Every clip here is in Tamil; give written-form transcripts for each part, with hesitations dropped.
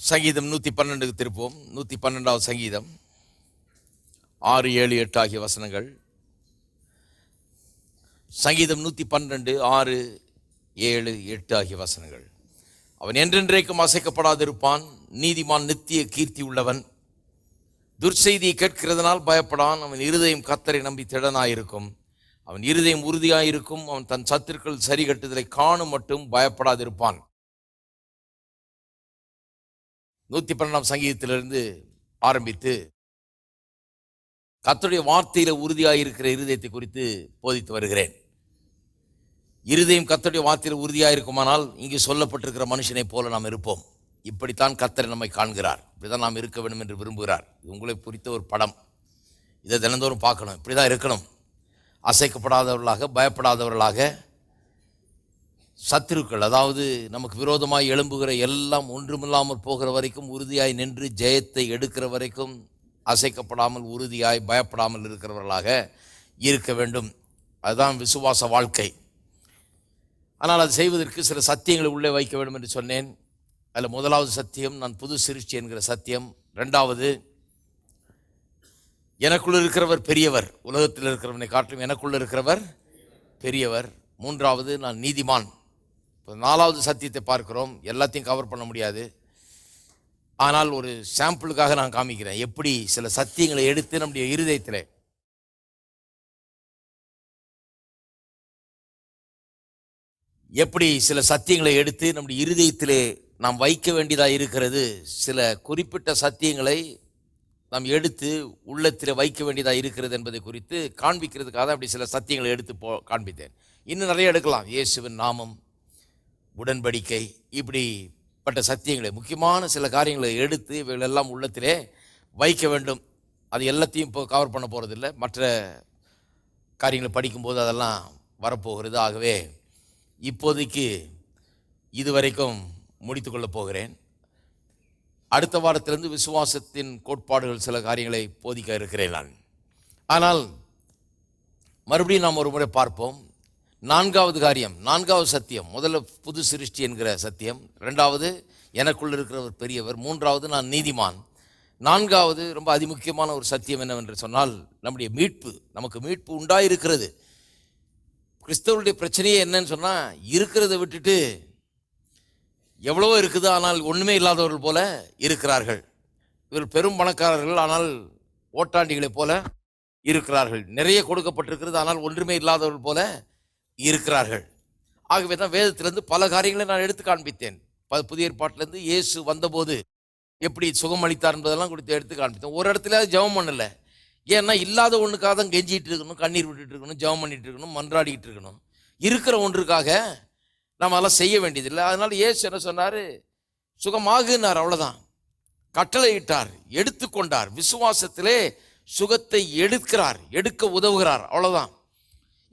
சங்கீதம் 112 திருப்போம். 112வது சங்கீதம் 6, 7, 8 ஆகிய வசனங்கள். சங்கீதம் 112, 6, 7, 8 ஆகிய வசனங்கள். அவன் என்றென்றைக்கும் அசைக்கப்படாதிருப்பான், நீதிமான் நித்திய கீர்த்தி உள்ளவன். துர்செய்தியை கேட்கிறதுனால் பயப்படான், அவன் இருதயம் கர்த்தரை நம்பி திடனாயிருக்கும். அவன் இருதயம் உறுதியாயிருக்கும், அவன் தன் சத்துருக்கள் சரி கட்டுதலை காணும் மட்டும் பயப்படாதிருப்பான். 112ஆம் சங்கீதத்திலிருந்து ஆரம்பித்து கர்த்தருடைய வார்த்தையில உறுதியாயிருக்கிற இருதயத்தை குறித்து போதித்து வருகிறேன். இருதயம் கர்த்தருடைய வார்த்தையில் உறுதியாயிருக்குமானால் இங்கு சொல்லப்பட்டிருக்கிற மனுஷனை போல நாம் இருப்போம். இப்படித்தான் கர்த்தர் நம்மை காண்கிறார், இப்படிதான் நாம் இருக்க வேண்டும் என்று விரும்புகிறார். இது உங்களை குறித்த ஒரு படம். இதை தினந்தோறும் பார்க்கணும், இப்படிதான் இருக்கணும். அசைக்கப்படாதவர்களாக, பயப்படாதவர்களாக, சத்துருக்கள் அதாவது நமக்கு விரோதமாய் எழும்புகிற எல்லாம் ஒன்றுமில்லாமல் போகிற வரைக்கும் உறுதியாய் நின்று ஜெயத்தை எடுக்கிற வரைக்கும் அசைக்கப்படாமல் உறுதியாய் பயப்படாமல் இருக்கிறவர்களாக இருக்க வேண்டும். அதுதான் விசுவாச வாழ்க்கை. ஆனால் அது செய்வதற்கு சில சத்தியங்களை உள்ளே வைக்க வேண்டும் என்று சொன்னேன். அதில் முதலாவது சத்தியம், நான் புது சிருஷ்டி என்கிற சத்தியம். ரெண்டாவது, எனக்குள்ள இருக்கிறவர் பெரியவர், உலகத்தில் இருக்கிறவனை காட்டிலும் எனக்குள்ள இருக்கிறவர் பெரியவர். மூன்றாவது, நான் நீதிமான். இப்போ 4வது சத்தியத்தை பார்க்கிறோம். எல்லாத்தையும் கவர் பண்ண முடியாது, ஆனால் ஒரு சாம்பிளுக்காக நான் காமிக்கிறேன் எப்படி சில சத்தியங்களை எடுத்து நம்முடைய இருதயத்தில் எப்படி சில சத்தியங்களை எடுத்து நம்முடைய இருதயத்திலே நாம் வைக்க வேண்டியதாக இருக்கிறது. சில குறிப்பிட்ட சத்தியங்களை நாம் எடுத்து உள்ளத்தில் வைக்க வேண்டியதாக இருக்கிறது என்பதை குறித்து காண்பிக்கிறதுக்காக அப்படி சில சத்தியங்களை எடுத்து காண்பித்தேன். இன்னும் நிறைய எடுக்கலாம். இயேசுவின் நாமம், உடன்படிக்கை, இப்படிப்பட்ட சத்தியங்களை, முக்கியமான சில காரியங்களை எடுத்து இவைகளெல்லாம் உள்ளத்திலே வைக்க வேண்டும். அது எல்லாத்தையும் இப்போ கவர் பண்ண போகிறதில்லை, மற்ற காரியங்களை படிக்கும்போது அதெல்லாம் வரப்போகிறது. ஆகவே இப்போதைக்கு இதுவரைக்கும் முடித்துக்கொள்ளப் போகிறேன். அடுத்த வாரத்திலிருந்து விசுவாசத்தின் கோட்பாடுகள் சில காரியங்களை போதிக்க இருக்கிறேன் நான். ஆனால் மறுபடியும் நாம் ஒரு முறை பார்ப்போம். 4வது காரியம், 4வது சத்தியம். முதல்ல புது சிருஷ்டி என்கிற சத்தியம். 2வது, எனக்குள்ள இருக்கிறவர் பெரியவர். 3வது, நான் நீதிமான். 4வது ரொம்ப அதிமுக்கியமான ஒரு சத்தியம் என்னவென்று சொன்னால், நம்முடைய மீட்பு. நமக்கு மீட்பு உண்டாயிருக்கிறது. கிறிஸ்தவருடைய பிரச்சனையே என்னன்னு சொன்னால், இருக்கிறத விட்டுட்டு எவ்வளவோ இருக்குது ஆனால் ஒன்றுமே இல்லாதவர்கள் போல இருக்கிறார்கள். இவர் பெரும் பணக்காரர்கள் ஆனால் ஓட்டாண்டிகளைப் போல இருக்கிறார்கள். நிறைய கொடுக்கப்பட்டிருக்கிறது ஆனால் ஒன்றுமே இல்லாதவர்கள் போல இருக்கிறார்கள். ஆகவே தான் வேதத்திலிருந்து பல காரியங்களை நான் எடுத்து காண்பித்தேன். புதிய ஏற்பாட்டிலேருந்து இயேசு வந்தபோது எப்படி சுகம் அளித்தார் என்பதெல்லாம் கொடுத்து எடுத்து காண்பித்தேன். ஒரு இடத்துல ஜெபம் பண்ணலை. ஏன்னா இல்லாத ஒன்றுக்காக தான் கெஞ்சிட்டு இருக்கணும், கண்ணீர் விட்டுட்டு இருக்கணும், ஜெபம் பண்ணிட்டு இருக்கணும், மன்றாடிக்கிட்டு இருக்கணும். இருக்கிற ஒன்றுக்காக நம்ம அதெல்லாம் செய்ய வேண்டியதில்லை. அதனால இயேசு என்ன சொன்னார்? சுகமாகுனார், அவ்வளோதான். கட்டளை இட்டார், எடுத்துக்கொண்டார். விசுவாசத்திலே சுகத்தை எடுக்கிறார், எடுக்க உதவுகிறார், அவ்வளோதான்.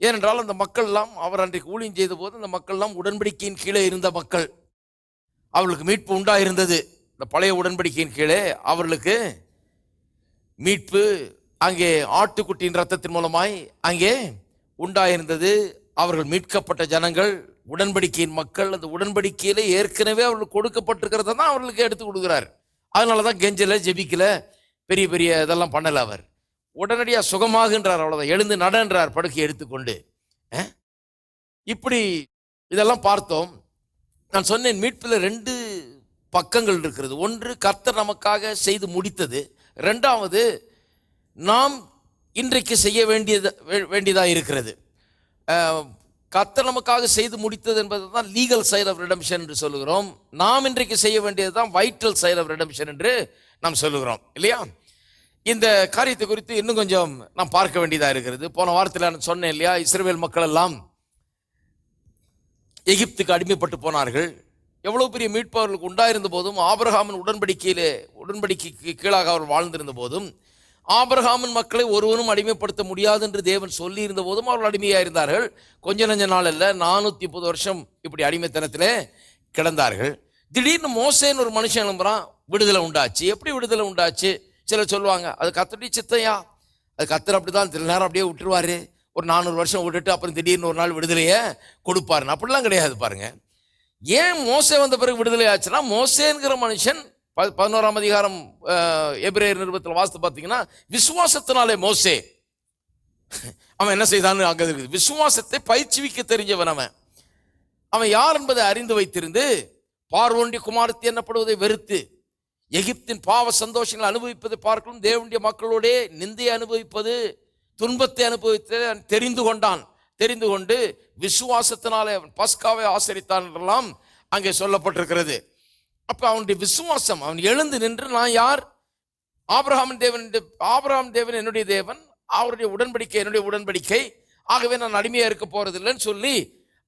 ஏனென்றால் அந்த மக்கள்லாம், அவர் அன்றைக்கு ஊழியம் செய்த போது அந்த மக்கள்லாம் உடன்படிக்கையின் கீழே இருந்த மக்கள். அவர்களுக்கு மீட்பு உண்டாயிருந்தது. இந்த பழைய உடன்படிக்கையின் கீழே அவர்களுக்கு மீட்பு அங்கே ஆட்டுக்குட்டியின் ரத்தத்தின் மூலமாய் அங்கே உண்டாயிருந்தது. அவர்கள் மீட்கப்பட்ட ஜனங்கள், உடன்படிக்கையின் மக்கள். அந்த உடன்படிக்கையிலே ஏற்கனவே அவர்களுக்கு கொடுக்கப்பட்டிருக்கிறத தான் அவர்களுக்கு எடுத்து கொடுக்குறார். அதனால தான் கெஞ்சலை, ஜெபிக்கல, பெரிய பெரிய இதெல்லாம் பண்ணலை. அவர் உடனடியாக சுகமாகுன்றார், அவ்வளோதான். எழுந்து நடன்றார் படுக்கையை எடுத்துக்கொண்டு. இப்படி இதெல்லாம் பார்த்தோம். நான் சொன்னேன், மீட்பில் 2 பக்கங்கள் இருக்கிறது. ஒன்று, கர்த்தர் நமக்காக செய்து முடித்தது. 2வது, நாம் இன்றைக்கு செய்ய வேண்டியதாக இருக்கிறது. கர்த்தர் நமக்காக செய்து முடித்தது என்பது தான் லீகல் சைட் ஆஃப் ரிடம்ஷன் என்று சொல்லுகிறோம். நாம் இன்றைக்கு செய்ய வேண்டியது தான் வைட்டல் சைட் ஆஃப் ரிடம்ஷன் என்று நாம் சொல்லுகிறோம், இல்லையா? இந்த காரியத்தை குறித்து இன்னும் கொஞ்சம் நாம் பார்க்க வேண்டியதாக இருக்கிறது. போன வாரத்தில் நான் சொன்னேன் இல்லையா, இஸ்ரவேல் மக்கள் எல்லாம் எகிப்துக்கு அடிமைப்பட்டு போனார்கள். எவ்வளவு பெரிய மீட்பு அவர்களுக்கு உண்டாயிருந்த போதும், ஆபிரகாமின் உடன்படிக்கைக்கு கீழாக அவர் வாழ்ந்திருந்த போதும், ஆபிரகாமின் மக்களை ஒருவனும் அடிமைப்படுத்த முடியாது என்று தேவன் சொல்லி இருந்த போதும் அவர்கள் அடிமையாக இருந்தார்கள். கொஞ்ச நஞ்ச நாள் அல்ல, 430 வருஷம் இப்படி அடிமைத்தனத்திலே கிடந்தார்கள். திடீர்னு மோசேன்னு ஒரு மனுஷன் எழும்புறான், விடுதலை உண்டாச்சு. எப்படி விடுதலை உண்டாச்சு? சிலர் சொல்லுவாங்க, அது கர்த்தருடைய சித்தையா, அது கர்த்தர் அப்படிதான் சில நேரம் அப்படியே விட்டுருவாரு, ஒரு 400 வருஷம் விட்டுட்டு அப்புறம் திடீர்னு ஒரு நாள் விடுதலையை கொடுப்பாருன்னு. அப்படிலாம் கிடையாது. பாருங்க, ஏன் மோசே வந்த பிறகு விடுதலை ஆச்சுன்னா, மோசேங்கிற மனுஷன் 11ஆம் அதிகாரம் எபிரேயர் நிருபத்தில் வாசித்து பார்த்தீங்கன்னா, விசுவாசத்தினாலே மோசே அவன் என்ன செய்தான்னு அங்க இருக்குது. விசுவாசத்தை பயிற்சிவிக்க தெரிஞ்சவன் அவன் யார் என்பதை அறிந்து வைத்திருந்து பார்வோனுடைய குமாரத்தி என்னப்படுவதை வெறுத்து எகிப்தின் பாவ சந்தோஷங்களை அனுபவிப்பதை பார்க்கணும், தேவனுடைய மக்களோடே நிந்தையை அனுபவிப்பது, துன்பத்தை அனுபவித்து தெரிந்து கொண்டான். தெரிந்து கொண்டு விசுவாசத்தினாலே பஸ்காவை ஆசரித்தான் என்றெல்லாம் அங்கே சொல்லப்பட்டிருக்கிறது. அப்ப அவனுடைய விசுவாசம், அவன் எழுந்து நின்று நான் யார், ஆபிரகாம் தேவன் என்னுடைய தேவன், அவருடைய உடன்படிக்கை என்னுடைய உடன்படிக்கை, ஆகவே நான் அடிமையா இருக்க போறதில்லைன்னு சொல்லி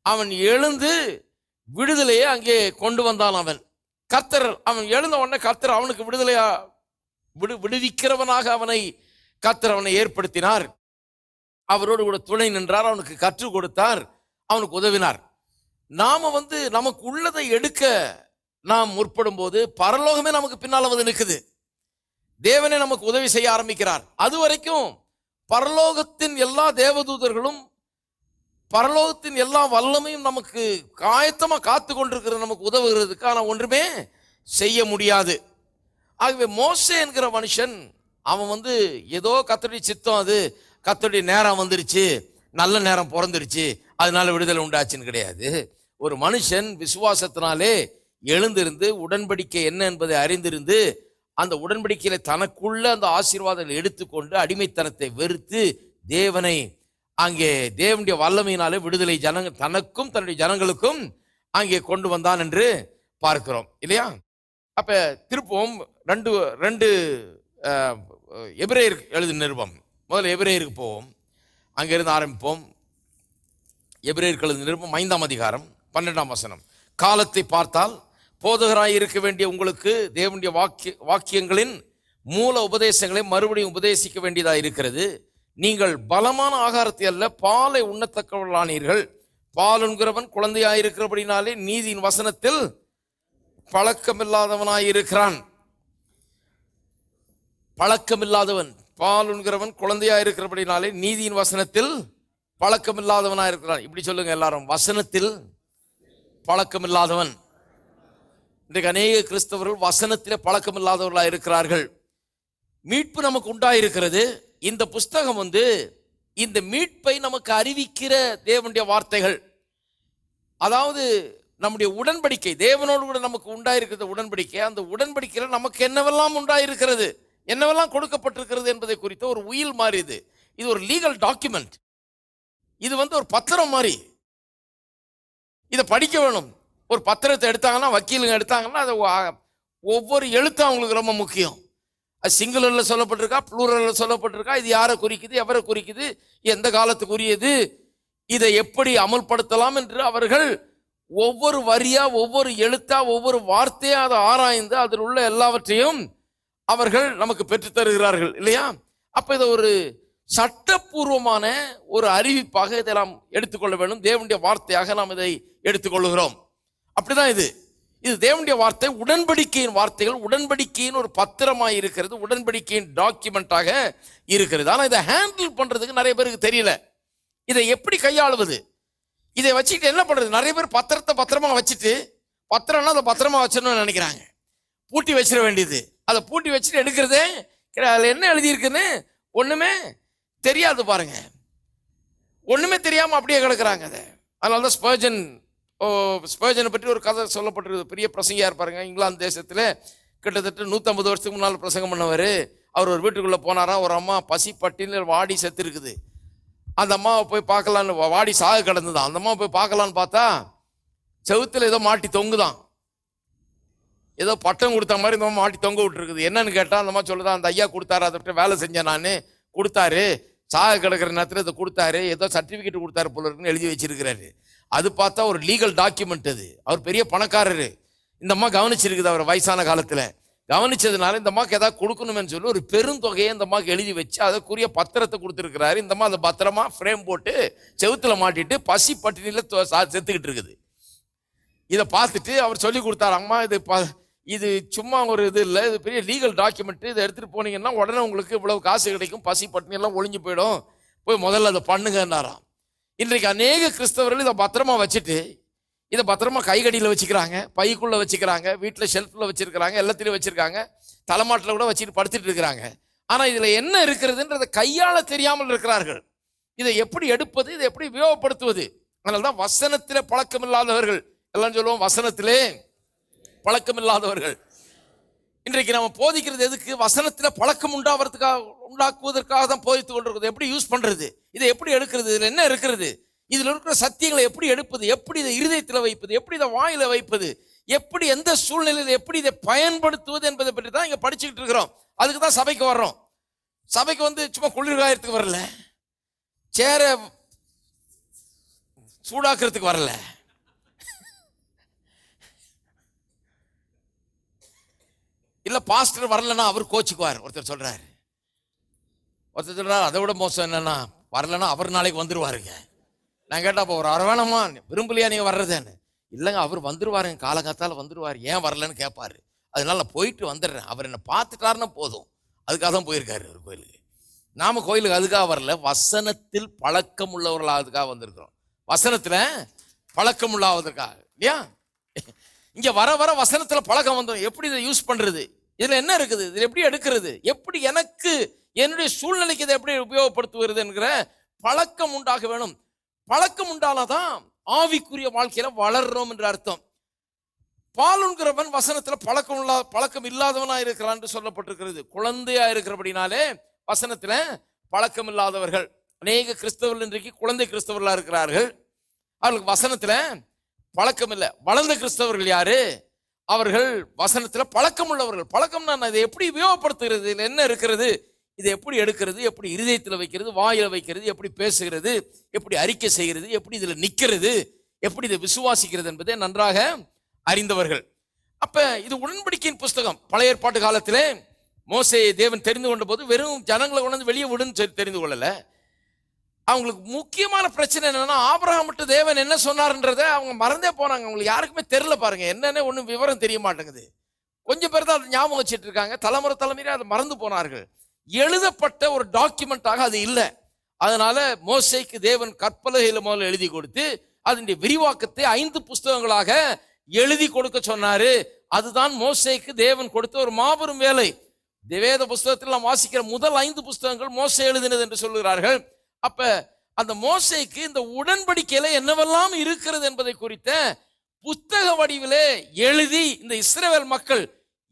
அவன் எழுந்து விடுதலையை அங்கே கொண்டு வந்தான். அவன் எழுந்த உடனே கர்த்தர் அவனுக்கு விடுவிக்கிறவனாக கர்த்தர் அவனை ஏற்படுத்தினார். அவரோடு கூட துணை நின்றார், அவனுக்கு கற்றுக் கொடுத்தார், அவனுக்கு உதவினார். நாம நமக்கு உள்ளதை எடுக்க நாம் முற்படும் போது பரலோகமே நமக்கு பின்னால நிற்குது. தேவனே நமக்கு உதவி செய்ய ஆரம்பிக்கிறார். அது வரைக்கும் பரலோகத்தின் எல்லா தேவதூதர்களும் பரலோகத்தின் எல்லா வல்லமையும் நமக்கு காயத்தமா காத்து கொண்டிருக்கிறது, நமக்கு உதவுகிறதுக்கு. ஆனால் ஒன்றுமே செய்ய முடியாது. ஆகவே மோசே என்கிற மனுஷன் அவன் ஏதோ கர்த்தருடைய சித்தம், அது கர்த்தருடைய நேரம் வந்துருச்சு, நல்ல நேரம் பிறந்துருச்சு, அதனால விடுதலை உண்டாச்சுன்னு கிடையாது. ஒரு மனுஷன் விசுவாசத்தினாலே எழுந்திருந்து உடன்படிக்கை என்ன என்பதை அறிந்திருந்து அந்த உடன்படிக்கையில தனக்குள்ள அந்த ஆசீர்வாதங்களை எடுத்துக்கொண்டு அடிமைத்தனத்தை வெறுத்து தேவனை அங்கே தேவனுடைய வல்லமையினாலே விடுதலை தனக்கும் தன்னுடைய ஜனங்களுக்கும் அங்கே கொண்டு வந்தான் என்று பார்க்கிறோம் இல்லையா? அப்ப திருப்பவும் ரெண்டு எபிரேயர் எழுதின நிருபம், முதல்ல எபிரேயருக்கு போவோம், அங்கிருந்து ஆரம்பிப்போம். எபிரேயர் எழுதின நிருபம் 5ஆம் அதிகாரம் 12ஆம் வசனம். காலத்தை பார்த்தால் போதகராய் இருக்க வேண்டிய உங்களுக்கு தேவனுடைய வாக்கியங்களின் மூல உபதேசங்களை மறுபடியும் உபதேசிக்க வேண்டியதாக இருக்கிறது. நீங்கள் பலமான ஆகாரத்தை அல்ல பாலை உண்ணத்தக்கவர்களானீர்கள். பால் உண்கிறவன் குழந்தையாயிருக்கிறபடினாலே நீதியின் வசனத்தில் பழக்கமில்லாதவனாயிருக்கிறான். பழக்கமில்லாதவன், பால் உண்கிறவன் குழந்தையாயிருக்கிறபடினாலே நீதியின் வசனத்தில் பழக்கமில்லாதவனாயிருக்கிறான். இப்படி சொல்லுங்க எல்லாரும், வசனத்தில் பழக்கமில்லாதவன். இன்றைக்கு அநேக கிறிஸ்தவர்கள் வசனத்திலே பழக்கமில்லாதவர்களாக இருக்கிறார்கள். மீட்பு நமக்கு உண்டாயிருக்கிறது. இந்த புஸ்தகம் இந்த மீட்பை நமக்கு அறிவிக்கிற தேவனுடைய வார்த்தைகள். அதாவது நம்முடைய உடன்படிக்கை, தேவனோடு கூட நமக்கு உண்டாயிருக்கிறது உடன்படிக்கை. அந்த உடன்படிக்கையில் நமக்கு என்னவெல்லாம் உண்டாயிருக்கிறது, என்னவெல்லாம் கொடுக்கப்பட்டிருக்கிறது என்பதை குறித்த ஒரு உயில் மாதிரி இது ஒரு லீகல் டாக்குமெண்ட். இது ஒரு பத்திரம் மாதிரி. இதை படிக்க வேணும். ஒரு பத்திரத்தை எடுத்தாங்கன்னா, வக்கீலுங்க எடுத்தாங்கன்னா, அது ஒவ்வொரு எழுத்தும் அவங்களுக்கு ரொம்ப முக்கியம். அது சிங்குலரில் சொல்லப்பட்டிருக்கா, ப்ளூரலில் சொல்லப்பட்டிருக்கா, இது யாரை குறிக்குது, எவரை குறிக்குது, எந்த காலத்துக்குரியது, இதை எப்படி அமல்படுத்தலாம் என்று அவர்கள் ஒவ்வொரு வரியா, ஒவ்வொரு எழுத்தா, ஒவ்வொரு வார்த்தையா அதை ஆராய்ந்து அதில் உள்ள எல்லாவற்றையும் அவர்கள் நமக்கு பெற்றுத் தருகிறார்கள் இல்லையா? அப்ப இதை ஒரு சட்டப்பூர்வமான ஒரு அறிவிப்பாக இதை நாம் எடுத்துக்கொள்ள வேண்டும். தேவனுடைய வார்த்தையாக நாம் இதை எடுத்துக்கொள்கிறோம். அப்படிதான் இது தேவனுடைய வார்த்தை, உடன்படிக்கையின் வார்த்தைகள், உடன்படிக்கையின் ஒரு பத்திரமாய் இருக்கிறது, உடன்படிக்கையின் டாக்குமெண்டாக இருக்கிறது. ஆனால் இதை ஹேண்டில் பண்றதுக்கு நிறைய பேருக்கு தெரியல. இதை எப்படி கையாளுவது, இதை வச்சுக்கிட்டு என்ன பண்றது? நிறைய பேர் பத்திரத்தை பத்திரமா வச்சுட்டு, பத்திரம்னா அதை பத்திரமா வச்சிடணும்னு நினைக்கிறாங்க. பூட்டி வச்சிட வேண்டியது. அதை பூட்டி வச்சுட்டு எடுக்கிறதே, அதில் என்ன எழுதியிருக்குன்னு ஒண்ணுமே தெரியாது பாருங்க. ஒண்ணுமே தெரியாம அப்படியே கிடக்குறாங்க. அதனாலதான் ஸ்பர்ஜனை பற்றி ஒரு கதை சொல்லப்பட்டிருக்கு. பெரிய பிரசங்கியா இருப்பாருங்க. இங்கிலாந்து தேசத்துல கிட்டத்தட்ட 150 வருஷத்துக்கு முன்னால் பிரசங்கம் பண்ணவர். அவர் ஒரு வீட்டுக்குள்ள போனாராம். ஒரு அம்மா பசி பட்டினில் வாடி செத்து இருக்குது. அந்த அம்மாவை போய் பார்க்கலான்னு, வாடி சாக கிடந்துதான். அந்த அம்மா போய் பார்க்கலான்னு பார்த்தா செவுத்துல ஏதோ மாட்டி தொங்குதான். ஏதோ பட்டம் கொடுத்த மாதிரி இந்த அம்மா மாட்டி தொங்க விட்டுருக்குது. என்னன்னு கேட்டா அந்த அம்மா சொல்லுதான், அந்த ஐயா கொடுத்தாரு, அதை வேலை செஞ்சேன் நான், கொடுத்தாரு, சாக கிடக்கிற நேரத்தில் இதை கொடுத்தாரு, ஏதோ சர்டிபிகேட் கொடுத்தாரு போல இருக்குன்னு எழுதி வச்சிருக்கிறாரு. அது பார்த்தா ஒரு லீகல் டாக்குமெண்ட். அது அவர் பெரிய பணக்காரரு. இந்த அம்மா கவனிச்சிருக்குது. அவர் வயசான காலத்துல கவனிச்சதுனால இந்த அம்மாக்கு ஏதாவது கொடுக்கணும்னு சொல்லி ஒரு பெருந்தொகையை இந்த அம்மாக்கு எழுதி வச்சு அதற்குரிய பத்திரத்தை கொடுத்துருக்கிறாரு. இந்த அம்மா அதை பத்திரமா ஃப்ரேம் போட்டு செவுத்துல மாட்டிட்டு பசி பட்டினில செத்துக்கிட்டு இருக்குது. இதை பார்த்துட்டு அவர் சொல்லி கொடுத்தாரு, அம்மா இது சும்மா ஒரு இது இல்லை, இது பெரிய லீகல் டாக்குமெண்ட், இதை எடுத்துட்டு போனீங்கன்னா உடனே உங்களுக்கு இவ்வளவு காசு கிடைக்கும், பசி பட்டினி எல்லாம் ஒழிஞ்சு போயிடும், போய் முதல்ல அதை பண்ணுங்கன்னாராம். இன்றைக்கு அநேக கிறிஸ்தவர்கள் இதை பத்திரமா வச்சுட்டு இதை பத்திரமா கைகடியில் வச்சுக்கிறாங்க, பைக்குள்ள வச்சுக்கிறாங்க, வீட்டில் ஷெல்ஃபில் வச்சிருக்கிறாங்க, எல்லாத்திலையும் வச்சிருக்காங்க, தலைமாட்டில் கூட வச்சுட்டு படுத்துட்டு இருக்கிறாங்க. ஆனால் இதில் என்ன இருக்கிறதுன்றதை கையாள தெரியாமல் இருக்கிறார்கள். இதை எப்படி எடுப்பது, இதை எப்படி உபயோகப்படுத்துவது? அதனால தான் வசனத்திலே பழக்கம் இல்லாதவர்கள், எல்லாம் சொல்லுவோம் வசனத்திலே பழக்கம் இல்லாதவர்கள். இன்றைக்கு நம்ம போதிக்கிறது எதுக்கு? வசனத்தில் பழக்கம் உண்டாக்குவதற்காக தான் போதித்து கொண்டிருக்கிறது. எப்படி யூஸ் பண்றது, இதை எப்படி எடுக்கிறது, இதில் என்ன இருக்கிறது, இதில் இருக்கிற சத்தியங்களை எப்படி எடுப்பது, எப்படி இதை இருதயத்தில் வைப்பது, எப்படி இதை வாயில வைப்பது, எப்படி எந்த சூழ்நிலையில் எப்படி இதை பயன்படுத்துவது என்பதை பற்றி தான் இங்க படிச்சுக்கிட்டு இருக்கிறோம். அதுக்கு தான் சபைக்கு வர்றோம். சபைக்கு வந்து சும்மா குளிர்காயத்துக்கு வரல, சேர சூடாக்குறதுக்கு வரல, இல்ல பாஸ்டர் வரலன்னா அவர் கோச்சுக்குவார். ஒருத்தர் சொல்றாரு அதை விட மோசம் என்னன்னா, வரலன்னா அவர் நாளைக்கு வந்துருவாருங்க. நான் கேட்டா அப்போ ஒரு அரவணமா விரும்பலையா நீங்க வர்றதுன்னு? இல்லைங்க, அவர் வந்துருவாருங்க, காலகாத்தால வந்துருவாரு, ஏன் வரலன்னு கேட்பாரு. அதனால நான் போயிட்டு வந்துடுறேன், அவர் என்ன பார்த்துட்டாருன்னா போதும். அதுக்காக தான் போயிருக்காரு ஒரு கோயிலுக்கு. நாம கோயிலுக்கு அதுக்காக வரல, வசனத்தில் பழக்கம் உள்ளவர்களாக வந்திருக்கிறோம். வசனத்துல பழக்கம் உள்ளாவதற்காக இல்லையா? இங்க வர வர வசனத்துல பழக்கம் வந்தோம். எப்படி இதை யூஸ் பண்றது, இதுல என்ன இருக்குது, இதுல எப்படி எடுக்கிறது, எப்படி எனக்கு என்னுடைய சூழ்நிலைக்கு இதை எப்படி உபயோகப்படுத்துவது என்கிற பழக்கம் உண்டாக வேணும். பழக்கம் உண்டாலதான் ஆவிக்குரிய வாழ்க்கையில வளர்றோம் என்று அர்த்தம். பாலுங்கிறவன் வசனத்துல பழக்கம் இல்லாதவனா இருக்கிறான் என்று சொல்லப்பட்டிருக்கிறது. குழந்தையா இருக்கிறபடினாலே வசனத்துல பழக்கம் இல்லாதவர்கள் அநேக கிறிஸ்தவர்கள் இன்றைக்கு குழந்தை கிறிஸ்தவர்களா இருக்கிறார்கள். அவர்களுக்கு வசனத்துல பழக்கம் இல்லை. வளர்ந்த கிறிஸ்தவர்கள் யாரு? அவர்கள் வசனத்துல பழக்கம் உள்ளவர்கள். பழக்கம்னா இதை எப்படி உபயோகப்படுத்துகிறது, இதுல என்ன இருக்கிறது, இதை எப்படி எடுக்கிறது, எப்படி இருதயத்தில் வைக்கிறது, வாயில வைக்கிறது, எப்படி பேசுகிறது, எப்படி அறிக்கை செய்கிறது, எப்படி இதுல நிக்கிறது, எப்படி இதை விசுவாசிக்கிறது என்பதை நன்றாக அறிந்தவர்கள். அப்ப இது உடன்படிக்கையின் புஸ்தகம். பழைய ஏற்பாட்டு காலத்திலே மோசேயை தேவன் தெரிந்து கொண்ட போது வெறும் ஜனங்களை கொண்டு வெளியே விடுன்னு தெரிந்து கொள்ளல. அவங்களுக்கு முக்கியமான பிரச்சனை என்னன்னா, ஆபிரகாம் மட்டும் தேவன் என்ன சொன்னார்ன்றதை அவங்க மறந்தே போனாங்க. அவங்களுக்கு யாருக்குமே தெரியல. பாருங்க, என்னன்னு ஒன்றும் விவரம் தெரிய மாட்டேங்குது. கொஞ்சம் பேர் தான் அதை ஞாபகம் வச்சுட்டு இருக்காங்க. தலைமுறையாக அதை மறந்து போனார்கள். எழுதப்பட்ட ஒரு டாக்குமெண்டாக அது இல்லை. அதனால மோசேக்கு தேவன் கற்பலகையில முதல்ல எழுதி கொடுத்து அதனுடைய விரிவாக்கத்தை 5 புஸ்தகங்களாக எழுதி கொடுக்க சொன்னாரு. அதுதான் மோசேக்கு தேவன் கொடுத்த ஒரு மாபெரும் வேலை. வேத புஸ்தகத்தில் நாம் வாசிக்கிற முதல் 5 புஸ்தகங்கள் மோசே எழுதினது என்று சொல்லுகிறார்கள். அப்ப அந்த மோசேக்கு இந்த உடன்படிக்கையில என்னவெல்லாம் இருக்கிறது என்பதை குறித்த புத்தக வடிவிலே எழுதி இந்த இஸ்ரவேல் மக்கள்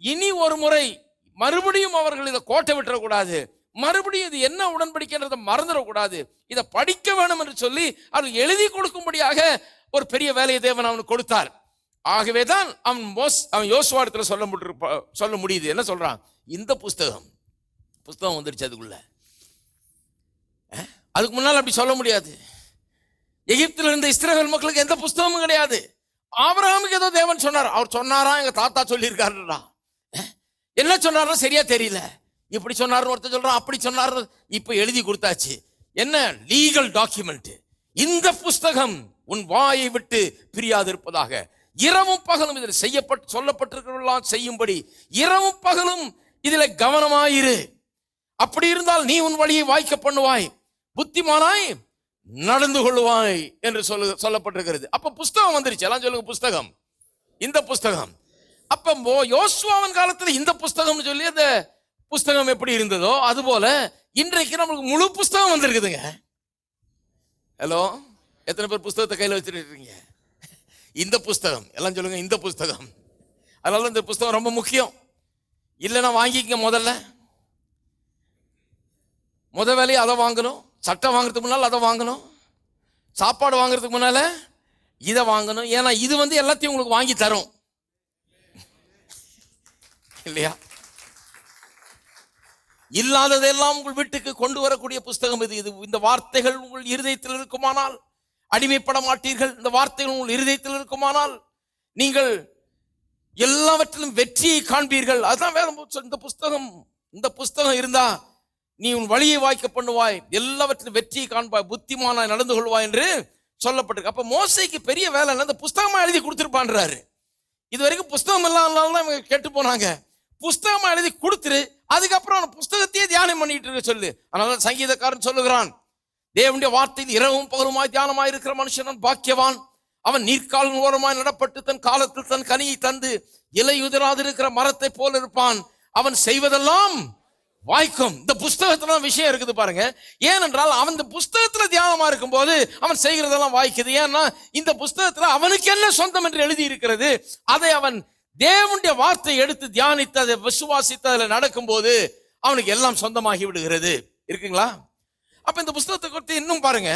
இனி ஒரு முறை மறுபடியும் அவர்கள் இதை கோட்டை விட்டுறக்கூடாது, மறுபடியும் இது என்ன உடன்படிக்கைன்றதை மறந்துடக்கூடாது, இதை படிக்க வேணும் என்று சொல்லி அவர் எழுதி கொடுக்கும்படியாக ஒரு பெரிய வேலையை தேவன் அவனுக்கு கொடுத்தார். ஆகவேதான் அவன் யோசுவாடத்துல சொல்ல முடியுது. என்ன சொல்றான்? இந்த புஸ்தகம் வந்துருச்சு அதுக்குள்ள. அதுக்கு முன்னால் அப்படி சொல்ல முடியாது. எகிப்தில் இருந்த இஸ்ரவேல் மக்களுக்கு எந்த புஸ்தகமும் கிடையாது. ஆபிரகாமுக்கு ஏதோ தேவன் சொன்னார். அவர் சொன்னாரா, எங்க தாத்தா சொல்லியிருக்காருடா, என்ன சொன்னாரோ சரியா தெரியல. இப்படி சொன்னார் ஒருத்தர் சொல்றான், அப்படி சொன்னார். இப்ப எழுதி கொடுத்தாச்சு. என்ன லீகல் டாக்குமெண்ட். இந்த புஸ்தகம் உன் வாயை விட்டு பிரியாது இருப்பதாக, இரவும் பகலும் இதில் சொல்லப்பட்டிருக்கிறவெல்லாம் செய்யும்படி இரவும் பகலும் இதில் கவனமாயிரு. அப்படி இருந்தால் நீ உன் வழியை வாய்க்க பண்ணுவாய், புத்திமானாய் நடந்து கொள்வாய் என்று சொல்லப்பட்டிருக்கிறது. அப்ப புஸ்தகம் வந்துருச்சு. எல்லாம் சொல்லுங்க புஸ்தகம், இந்த புஸ்தகம். அப்ப யோசுவாவின் காலத்துல இந்த புஸ்தகம் சொல்லி அந்த புஸ்தகம் எப்படி இருந்ததோ அதுபோல இன்றைக்கு நம்மளுக்கு முழு புஸ்தகம் வந்திருக்குதுங்க. ஹலோ, எத்தனை பேர் புஸ்தகத்தை கையில் வச்சுட்டு இருக்கீங்க? இந்த புஸ்தகம், எல்லாம் சொல்லுங்க இந்த புஸ்தகம். அதனால இந்த புஸ்தகம் ரொம்ப முக்கியம். இல்லைன்னா வாங்கிக்க. முத வேலையை அதை வாங்கணும். சட்டை வாங்குறதுக்கு முன்னால் அதை வாங்கணும். சாப்பாடு வாங்குறதுக்கு முன்னால இதை வாங்கணும். ஏன்னா இது எல்லாத்தையும் உங்களுக்கு வாங்கி தரும் இல்லையா? இல்லாததெல்லாம் உங்கள் வீட்டுக்கு கொண்டு வரக்கூடிய புஸ்தகம் இது. இந்த வார்த்தைகள் உங்கள் இருதயத்தில் இருக்குமானால் அடிமைப்பட மாட்டீர்கள். இந்த வார்த்தைகள் உங்கள் இருதயத்தில் இருக்குமானால் நீங்கள் எல்லாவற்றிலும் வெற்றியை காண்பீர்கள். அதுதான் வேதம். இந்த புஸ்தகம் இருந்தா நீ உன் வழியை வாய்க்க பண்ணுவாய், எல்லாவற்றிலும் வெற்றியை காண்பாய், புத்திமானாய் நடந்து கொள்வாய் என்று சொல்லப்பட்டிருக்கு. அப்ப மோசேக்கு பெரிய வேலை இந்த புஸ்தகமா எழுதி கொடுத்துருப்பான்றாரு. இது வரைக்கும் புஸ்தகம் எல்லாம் கேட்டு போனாங்க. புஸ்தகமா எழுதி கொடுத்துரு, அதுக்கப்புறம் புஸ்தகத்தையே தியானம் பண்ணிட்டு இருக்க சொல்லு. அதனால சங்கீதக்காரன் சொல்லுகிறான், தேவனுடைய வார்த்தையில் இரவும் பகலுமாய் தியானமாய் இருக்கிற மனுஷன் பாக்கியவான், அவன் நீர்க்கால் ஓரமாய் நடப்பட்டு தன் காலத்தில் தன் கனியை தந்து இலையுதிராதிருக்கிற மரத்தை போல இருப்பான். அவன் செய்வதெல்லாம் வாய்க்கும். இந்த புஸ்தகத்துல விஷயம் இருக்குது பாருங்க. ஏனென்றால் அவன் இந்த புஸ்தகத்துல தியானமா இருக்கும் போது அவன் செய்கிறதெல்லாம் வாய்க்குது. ஏன்னா இந்த புஸ்தகத்துல அவனுக்கு என்ன சொந்தம் என்று எழுதி இருக்கிறது. அதை அவன் தேவனுடைய வார்த்தை எடுத்து தியானித்து அதை விசுவாசித்து அதில் நடக்கும் போது அவனுக்கு எல்லாம் சொந்தமாகி விடுகிறது. இருக்குங்களா? அப்ப இந்த புஸ்தகத்தை குறித்து இன்னும் பாருங்க.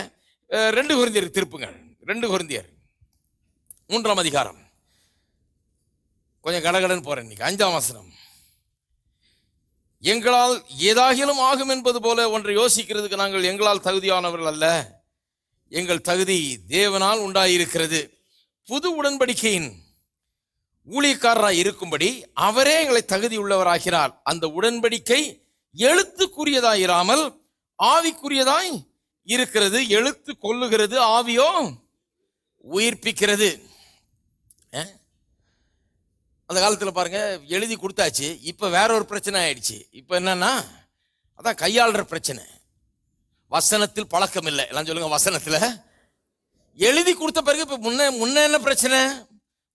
2 கொரிந்தியர் திருப்புங்க. 2 கொரிந்தியர் 3ஆம் அதிகாரம். கொஞ்சம் கடகடன் போறேன். இன்னைக்கு 5ஆம் வசனம். எங்களால் ஏதாகிலும் ஆகும் என்பது போல ஒன்றை யோசிக்கிறதுக்கு நாங்கள் எங்களால் தகுதியானவர்கள் அல்ல. எங்கள் தகுதி தேவனால் உண்டாயிருக்கிறது. புது உடன்படிக்கையின் ஊழியக்காரராய் இருக்கும்படி அவரே எங்களை தகுதி உள்ளவராகிறார். அந்த உடன்படிக்கை எழுத்துக்குரியதாய் இராமல் ஆவிக்குரியதாய் இருக்கிறது. எழுத்து கொல்லுகிறது, ஆவியோ உயிர்ப்பிக்கிறது. அந்த காலத்தில் பாருங்க, எழுதி கொடுத்தாச்சு. இப்ப வேற ஒரு பிரச்சனை ஆயிடுச்சு. இப்ப என்னன்னா, அதான் கையாளுற பிரச்சனை. வசனத்தில் பழக்கம் இல்லை. எல்லாம் சொல்லுங்க, வசனத்துல எழுதி கொடுத்த பிறகு இப்ப முன்ன என்ன பிரச்சனை?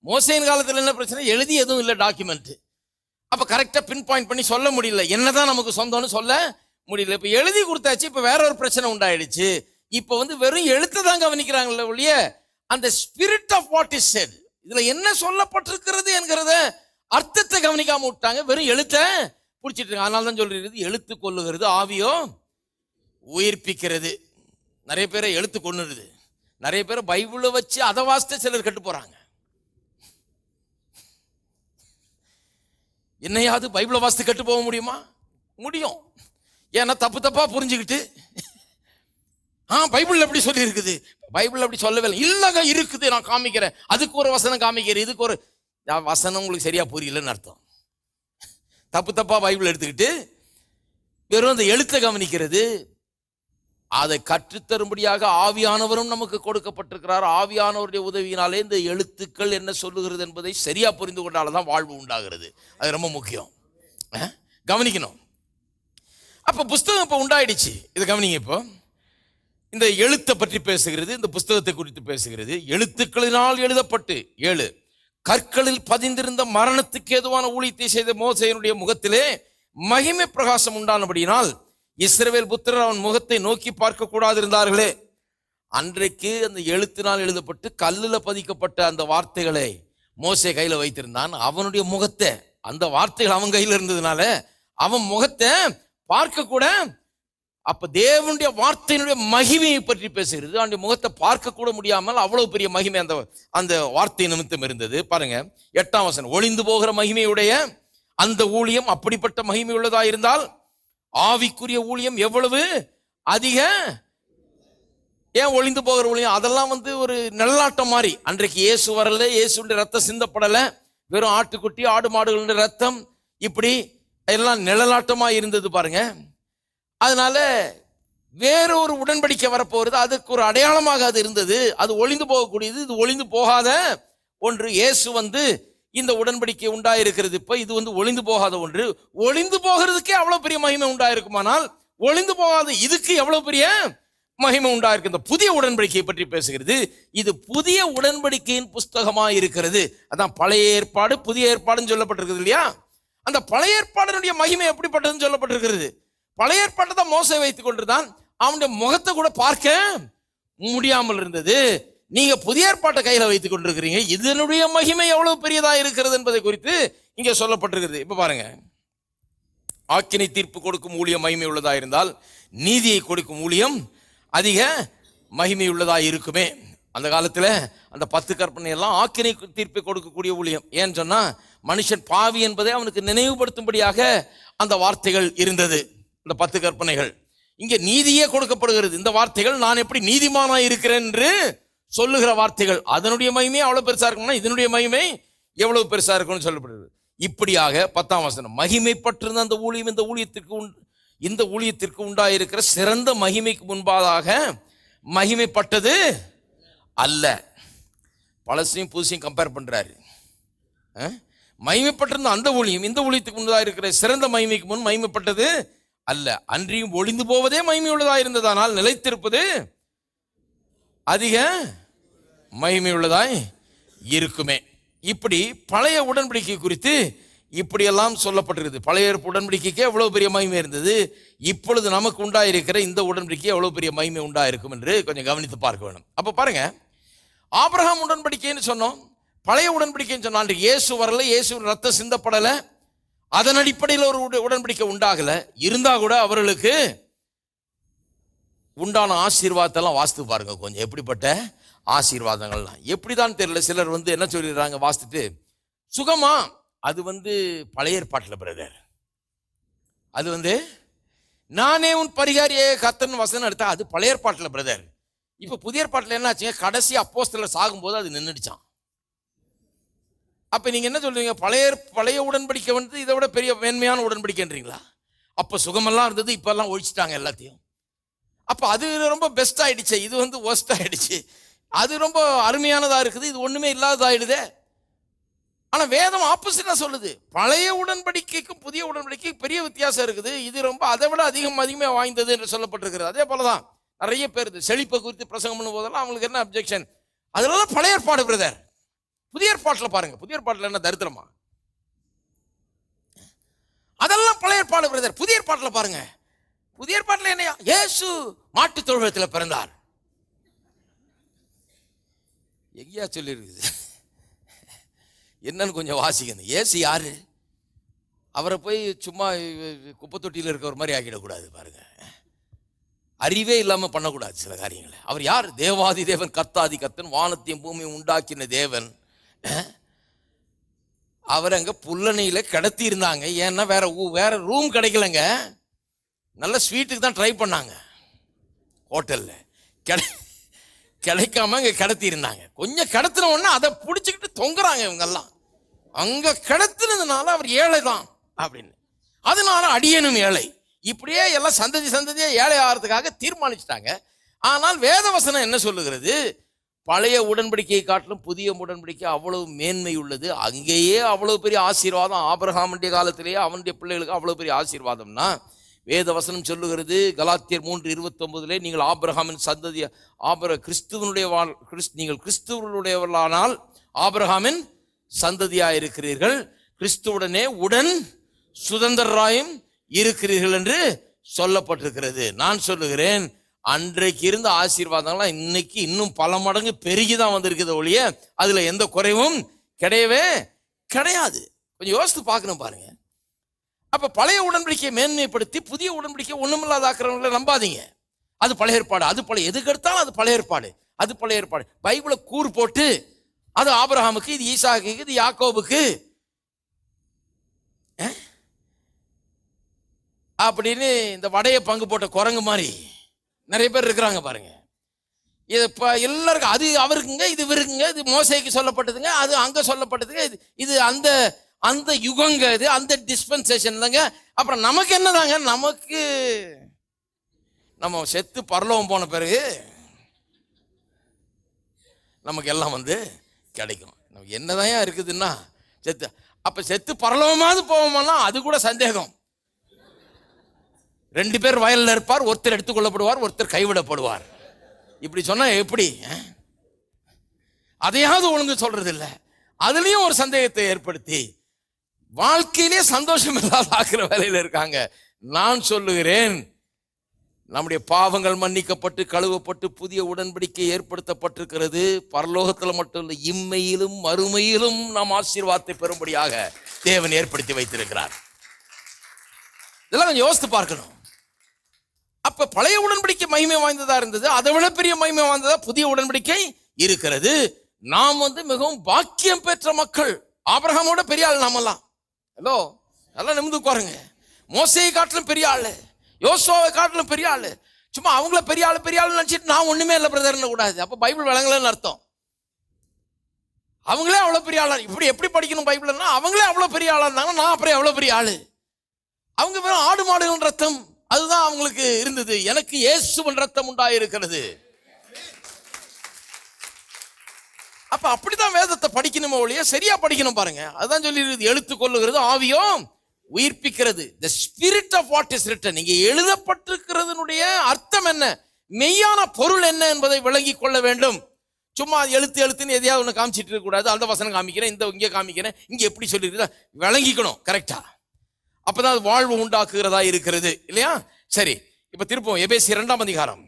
மோசேயின் காலத்தில் என்ன பிரச்சனை? எழுதி எதுவும் இல்லை, டாக்குமெண்ட். அப்ப கரெக்டா பின் பாயிண்ட் பண்ணி சொல்ல முடியல, என்னதான் நமக்கு சொந்தம்னு சொல்ல முடியல. இப்ப எழுதி கொடுத்தாச்சு. இப்ப வேற ஒரு பிரச்சனை உண்டாயிடுச்சு. இப்ப வெறும் எழுத்தை தான் கவனிக்கிறாங்கல்ல ஒழிய அந்த spirit of what is said, இதுல என்ன சொல்லப்பட்டிருக்கிறது என்கிறத அர்த்தத்தை கவனிக்காம விட்டாங்க. வெறும் எழுத்தை பிடிச்சிட்டு இருக்காங்க. அதனால தான் சொல்றது எழுத்து கொல்லுகிறது, ஆவியோ உயிர்ப்பிக்கிறது. நிறைய பேரை எழுத்து கொன்னுடுது. நிறைய பேரை பைபிளை வச்சு அதை வாசித்து சிலர் கெட்டு போறாங்க. என்னையாவது பைபிளை வாசித்து கெட்டு போக முடியுமா? முடியும். ஏன்னா தப்பு தப்பா புரிஞ்சுக்கிட்டு பைபிள் எப்படி சொல்லி இருக்குது, பைபிள் அப்படி சொல்லவே இல்லை. இல்லங்க இருக்குது, நான் காமிக்கிறேன், அதுக்கு ஒரு வசனம் காமிக்கிறேன், இதுக்கு ஒரு வசனம் உங்களுக்கு சரியா புரியலன்னு அர்த்தம். தப்பு தப்பா பைபிள் எடுத்துக்கிட்டு வெறும் அந்த எழுத்தை கவனிக்கிறது. அதை கற்றுத்தரும்படியாக ஆவியானவரும் நமக்கு கொடுக்கப்பட்டிருக்கிறார். ஆவியானவருடைய உதவியினாலே இந்த எழுத்துக்கள் என்ன சொல்லுகிறது என்பதை சரியா புரிந்து கொண்டால்தான் வாழ்வு உண்டாகிறது. அது ரொம்ப முக்கியம், கவனிக்கணும். அப்ப புஸ்தகம் இப்ப உண்டாயிடுச்சு. இதை கவனிங்க. இப்போ இந்த எழுத்தை பற்றி பேசுகிறது, இந்த புஸ்தகத்தை குறித்து பேசுகிறது. எழுத்துக்களினால் எழுதப்பட்டு 7 கற்களில் பதிந்திருந்த மரணத்துக்கு ஏதுவான ஊழியத்தை செய்த மோசேயினுடைய முகத்திலே மகிமை பிரகாசம் உண்டானபடியினால் இஸ்ரவேல் புத்திரர் அவன் முகத்தை நோக்கி பார்க்க கூடாது இருந்தார்களே. அன்றைக்கு அந்த எழுத்தினால் எழுதப்பட்டு கல்லுல பதிக்கப்பட்ட அந்த வார்த்தைகளை மோசே கையில வைத்திருந்தான். அவனுடைய முகத்தை, அந்த வார்த்தைகள் அவன் கையில இருந்ததுனால அவன் முகத்தை பார்க்க கூட. அப்ப தேவனுடைய வார்த்தையினுடைய மகிமையை பற்றி பேசுகிறது. அவனுடைய முகத்தை பார்க்க கூட முடியாமல் அவ்வளவு பெரிய மகிமை அந்த வார்த்தை நிமித்தம் இருந்தது. பாருங்க 8ஆம் வசனம். ஒளிந்து போகிற மகிமையுடைய அந்த ஊழியம் அப்படிப்பட்ட மகிமை உள்ளதா இருந்தால் ஆவிக்குரிய ஊழியம் எவ்வளவு அதிக. ஏன் ஒளிந்து போகிற ஊழியம்? அதெல்லாம் ஒரு நிழலாட்டம் மாதிரி. அன்றைக்கு இயேசு வரல, இயேசுடைய ரத்தம் சிந்தப்படல, வெறும் ஆட்டுக்குட்டி ஆடு மாடுகளுடைய ரத்தம் இப்படி எல்லாம் நிழலாட்டமா இருந்தது பாருங்க. அதனால வேறொரு உடன்படிக்கை வரப்போகிறது, அதுக்கு ஒரு அடையாளமாக அது இருந்தது. அது ஒளிந்து போகக்கூடியது, இது ஒளிந்து போகாத ஒன்று. இயேசு இந்த உடன்படிக்கை உண்டாயிருக்கிறது. இப்ப இது ஒளிந்து போகாத ஒன்று. ஒளிந்து போகிறதுக்கே அவ்வளவு பெரிய மகிமை உண்டாயிருக்குமானால் ஒளிந்து போகாத இதுக்கு எவ்வளவு பெரிய மகிமை உண்டாயிருக்கு. இந்த புதிய உடன்படிக்கையை பற்றி பேசுகிறது. இது புதிய உடன்படிக்கையின் புஸ்தகமா இருக்கிறது. அதான் பழைய ஏற்பாடு புதிய ஏற்பாடுன்னு சொல்லப்பட்டிருக்குது இல்லையா? அந்த பழைய ஏற்பாடுடைய மகிமை எப்படிப்பட்டதுன்னு சொல்லப்பட்டிருக்கிறது. பழைய ஏற்பாட்டை தான் மோசே வைத்துக் கொண்டிருந்தான். அவனுடைய முகத்தை கூட பார்க்க முடியாமல் இருந்தது. நீங்க புதிய ஏற்பாட்டை கையில வைத்துக் கொண்டிருக்கிறீங்க. இதனுடைய மகிமை எவ்வளவு பெரியதா இருக்கிறது என்பதை குறித்து இங்க சொல்லப்பட்டிருக்கிறது. இப்ப பாருங்க, ஆக்கினை தீர்ப்பு கொடுக்கும் ஊழியம் மகிமை உள்ளதா இருந்தால் நீதியை கொடுக்கும் ஊழியம் அதிக மகிமை உள்ளதா இருக்குமே. அந்த காலத்துல அந்த 10 கற்பனை எல்லாம் ஆக்கினை தீர்ப்பை கொடுக்கக்கூடிய ஊழியம். ஏன்னு சொன்னா மனுஷன் பாவி என்பதை அவனுக்கு நினைவுபடுத்தும்படியாக அந்த வார்த்தைகள் இருந்தது. இந்த 10 கற்பனைகள் இங்க நீதியே கொடுக்கப்படுகிறது. இந்த வார்த்தைகள் நான் எப்படி நீதிமானா இருக்கிறேன் என்று சொல்லுகிற வார்த்தைகள். அதனுடைய மகிமை அவ்வளவு பெருசா இருக்கும்னா இதனுடைய மகிமை எவ்வளவு பெருசா இருக்கும்னு சொல்லப்படுகிறது. இப்படியாக 10ஆம் வசனம். மகிமைப்பட்டிருந்த அந்த ஊழியம் இந்த ஊழியத்திற்கு உண்டாயிருக்கிற சிறந்த மகிமைக்கு முன்பாக மகிமைப்பட்டது அல்ல. பழசையும் புதுசையும் கம்பேர் பண்றாரு. மகிமைப்பட்டிருந்த அந்த ஊழியம் இந்த ஊழியத்துக்கு உண்டாயிருக்கிற சிறந்த மகிமைக்கு முன் மகிமைப்பட்டது அல்ல. அன்றியும் ஒளிந்து போவதே மகிமை உள்ளதா இருந்ததானால் நிலைத்திருப்பது அதிக மகிமை உள்ளதாய் இருக்குமே. இப்படி பழைய உடன்படிக்கை குறித்து இப்படியெல்லாம் சொல்லப்பட்டிருக்குது. பழைய உடன்படிக்கைக்கு எவ்வளவு பெரிய மகிமை இருந்தது, இப்பொழுது நமக்கு உண்டாயிருக்கிற இந்த உடன்படிக்கை எவ்வளவு பெரிய மகிமை உண்டாயிருக்கும் என்று கொஞ்சம் கவனித்து பார்க்க வேணும். அப்ப பாருங்க, ஆபிரகாம் உடன்படிக்கைன்னு சொன்னோம், பழைய உடன்படிக்கைன்னு சொன்னால் இயேசு வரல, இயேசுவின் ரத்தம் சிந்தப்படலை, அதன் அடிப்படையில் ஒரு உடன்படிக்கை உண்டாகல. இருந்தா கூட அவர்களுக்கு உண்டான ஆசீர்வாதத்தெல்லாம் வாசித்து பாருங்க கொஞ்சம், எப்படிப்பட்ட ஆசீர்வாதங்கள்லாம் எப்படிதான் தெரியல. சிலர் என்ன சொல்லிடுறாங்க வாசித்துட்டு, சுகமா அது பழைய ஏற்பாட்டில் பிரதர், அது நானே உன் பரிகாரியே கர்த்தன் வசனம் எடுத்தா அது பழைய ஏற்பாட்டில் பிரதர். இப்ப புதிய ஏற்பாட்டில் என்ன ஆச்சுங்க, கடைசி அப்போஸ்தலர் சாகும்போது அது நின்றுடுச்சான். அப்ப நீங்க என்ன சொல்றீங்க, பழைய உடன்படிக்கை இதை விட பெரிய மேன்மையான உடன்படிக்கைன்றீங்களா? அப்ப சுகமெல்லாம் இருந்தது, இப்ப எல்லாம் ஒழிச்சிட்டாங்க எல்லாத்தையும். அப்ப அது ரொம்ப பெஸ்ட் ஆயிடுச்சு, இது ஒஸ்ட் ஆயிடுச்சு. அது ரொம்ப அருமையானதா இருக்குது, இது ஒண்ணுமே இல்லாததாயிடுதே. ஆனா வேதம் ஆப்போசிட்டா சொல்லுது, பழைய உடன்படிக்கைக்கும் புதிய உடன்படிக்கைக்கும் பெரிய வித்தியாசம் இருக்குது, இது ரொம்ப அதை விட அதிகமாக வாய்ந்தது என்று சொல்லப்பட்டிருக்கிறது. அதே போலதான் நிறைய பேர் செழிப்பை குறித்து பிரசங்கம் பண்ணும் போதெல்லாம் அவங்களுக்கு என்ன அப்ஜெக்ஷன், அதெல்லாம் பழைய ஏற்பாடு பிரதர். புதிய ஏற்பாட்டில் பாருங்க, புதிய ஏற்பாட்டில் என்ன தரித்திரமா, அதெல்லாம் பழைய ஏற்பாடு பிரதர். புதிய ஏற்பாட்டில் பாருங்க, புதிய ஏற்பாட்டில் என்னையா, இயேசு மாட்டு தொழுவத்தில் பிறந்தார், எங்கேயா சொல்லி இருக்குது, என்னன்னு கொஞ்சம் வாசிக்கணும். இயேசு யாரு, அவரை போய் சும்மா குப்பை தொட்டியில் இருக்கிற மாதிரி ஆக்கிடக்கூடாது பாருங்க, அறிவே இல்லாம பண்ணக்கூடாது சில காரியங்களை. அவர் யார், தேவாதி தேவன், கர்த்தாதி கர்த்தன், வானத்தையும் பூமியும் உண்டாக்கின தேவன். அவர் அங்க புல்லணையில கிடத்தி இருந்தாங்க, ஏன்னா வேற ரூம் கிடைக்கலங்க, நல்ல ஸ்வீட்டுக்கு தான் ட்ரை பண்ணாங்க, ஹோட்டல்ல கிடைக்காம அங்க கிடத்தி இருந்தாங்க. கொஞ்சம் கிடத்தின உடனே அதை பிடிச்சிக்கிட்டு தொங்குறாங்க இவங்க எல்லாம். அங்க கிடத்தினதுனால அவர் ஏழை தான் அப்படின்னு, அதனால அடியனும் ஏழை, இப்படியே எல்லாம் சந்ததியா ஏழை ஆகிறதுக்காக தீர்மானிச்சிட்டாங்க. ஆனால் வேதவசனம் என்ன சொல்லுகிறது, பழைய உடன்படிக்கையை காட்டிலும் புதிய உடன்படிக்கை அவ்வளவு மேன்மை உள்ளது, அங்கேயே அவ்வளவு பெரிய ஆசீர்வாதம். ஆபிரகாமுடைய காலத்திலேயே அவனுடைய பிள்ளைகளுக்கு அவ்வளவு பெரிய ஆசீர்வாதம்னா வேத வசனம் சொல்லுகிறது. கலாத்தியர் 3:29 நீங்கள் ஆபிரகாமின் சந்ததி, நீங்கள் கிறிஸ்துவனுடையவர்களானால் ஆபிரகாமின் சந்ததியா இருக்கிறீர்கள், கிறிஸ்துவுடனே உடன் சுதந்திரராயும் இருக்கிறீர்கள் என்று சொல்லப்பட்டிருக்கிறது. நான் சொல்லுகிறேன், அன்றைக்கு இருந்த ஆசீர்வாதங்கள்லாம் இன்னைக்கு இன்னும் பல மடங்கு பெருகிதான் வந்திருக்குது ஒழிய அதுல எந்த குறைவும் கிடையவே கிடையாது. கொஞ்சம் யோசித்து பார்க்கணும் பாருங்க. அப்ப பழைய உடன்படிக்கையை மேன்மைப்படுத்தி புதிய உடன்படிக்கை ஒண்ணுமில்லாத ஆக்கிறவங்களை நம்பாதீங்க. அது பழைய ஏற்பாடு, அது பழைய, எதுக்கு எடுத்தாலும் அது பழைய ஏற்பாடு, அது பழைய ஏற்பாடு. பைபிளை கூறு போட்டு அது ஆபிரகாமுக்கு, இது ஈசாக்குக்கு, இது யாக்கோபுக்கு அப்படின்னு இந்த வடையை பங்கு போட்ட குரங்கு மாதிரி நிறைய பேர் இருக்கிறாங்க பாருங்க. இது எல்லாருக்கும் அது அவருக்குங்க, இது இவருக்குங்க, இது மோசேக்கு சொல்லப்பட்டதுங்க, அது அங்க சொல்லப்பட்டதுங்க, இது அந்த யுகங்க, இது அந்த டிஸ்பென்சேஷன் தாங்க. அப்புறம் நமக்கு என்னதாங்க, நமக்கு நம்ம செத்து பரலோகம் போன பிறகு நமக்கு எல்லாம் கிடைக்கும். நமக்கு என்னதான் இருக்குதுன்னா செத்து, அப்ப செத்து பரலோகமாவது போவோம்னா அது கூட சந்தேகம். 2 பேர் வயலில் இருப்பார், ஒருத்தர் எடுத்துக்கொள்ளப்படுவார், ஒருத்தர் கைவிடப்படுவார். இப்படி சொன்னா எப்படி, அதையாவது ஒழுங்கு சொல்றது இல்லை. அதுலயும் ஒரு சந்தேகத்தை ஏற்படுத்தி வாழ்க்கையிலே சந்தோஷம் இல்லாத ஆக்கிற வேலையில இருக்காங்க. நான் சொல்லுகிறேன், நம்முடைய பாவங்கள் மன்னிக்கப்பட்டு கழுவப்பட்டு புதிய உடன்படிக்கை ஏற்படுத்தப்பட்டிருக்கிறது. பரலோகத்தில் மட்டும் இல்லை, இம்மையிலும் மறுமையிலும் நாம் ஆசீர்வாதத்தை பெறும்படியாக தேவன் ஏற்படுத்தி வைத்திருக்கிறார். இதெல்லாம் கொஞ்சம் யோசித்து பார்க்கணும். அப்ப பழைய உடன்படிக்கை மகிமை வாய்ந்ததா இருந்தது, அதை விட பெரிய மகிமை வாய்ந்ததா புதிய உடன்படிக்கை இருக்கிறது. நாம் மிகவும் பாக்கியம் பெற்ற மக்கள். ஆபிரகாமோட பெரிய ஆள் நாமெல்லாம். ஹலோ, நல்லா நிமிந்து உட்காருங்க. மோசேயை காட்டிலும் பெரிய ஆளு, யோசுவாவை காட்டிலும் பெரிய ஆளு. சும்மா அவங்கள பெரிய ஆளு நினைச்சிட்டு நான் ஒண்ணுமே இல்லை பிரதர்னு கூடாது. அப்ப பைபிள் விளங்கலன்னு அர்த்தம். அவங்களே அவ்வளவு பெரிய ஆளா, இப்படி எப்படி படிக்கணும் பைபிள்னா, அவங்களே அவ்வளவு பெரிய ஆளா இருந்தாங்க, நான் அப்புறம் எவ்வளவு பெரிய ஆளு. அவங்க வெறும் ஆடு மாடுகளின் ரத்தம் அதுதான் அவங்களுக்கு இருந்தது. எனக்கு இயேசுவின் ரத்தம் உண்டாயிருக்கிறது. அப்ப அப்படிதான் வேதத்தை படிக்கணுமோ ஒழிய சரியா படிக்கணும் பாருங்க. அதுதான் சொல்லி எழுத்து கொள்ளுகிறது, ஆவியோ உயிர்ப்பிக்கிறது. the spirit of what is written, இங்கே எழுதப்பட்டிருக்கிறதனுடைய அர்த்தம் என்ன, மெய்யான பொருள் என்ன என்பதை விளங்கி கொள்ள வேண்டும். சும்மா எழுத்துன்னு எதையாவது ஒன்று காமிச்சிட்டு இருக்க கூடாது. அந்த வசனம் காமிக்கிறேன், இந்த இங்கே காமிக்கிறேன், இங்கே எப்படி சொல்லியிருக்கா விளங்கிக்கணும் கரெக்டா. அப்பதான் அது வாழ்வு உண்டாக்குகிறதா இருக்கிறது இல்லையா? சரி, இப்ப திருப்போம் எபேசியர் 2ஆம் அதிகாரம்.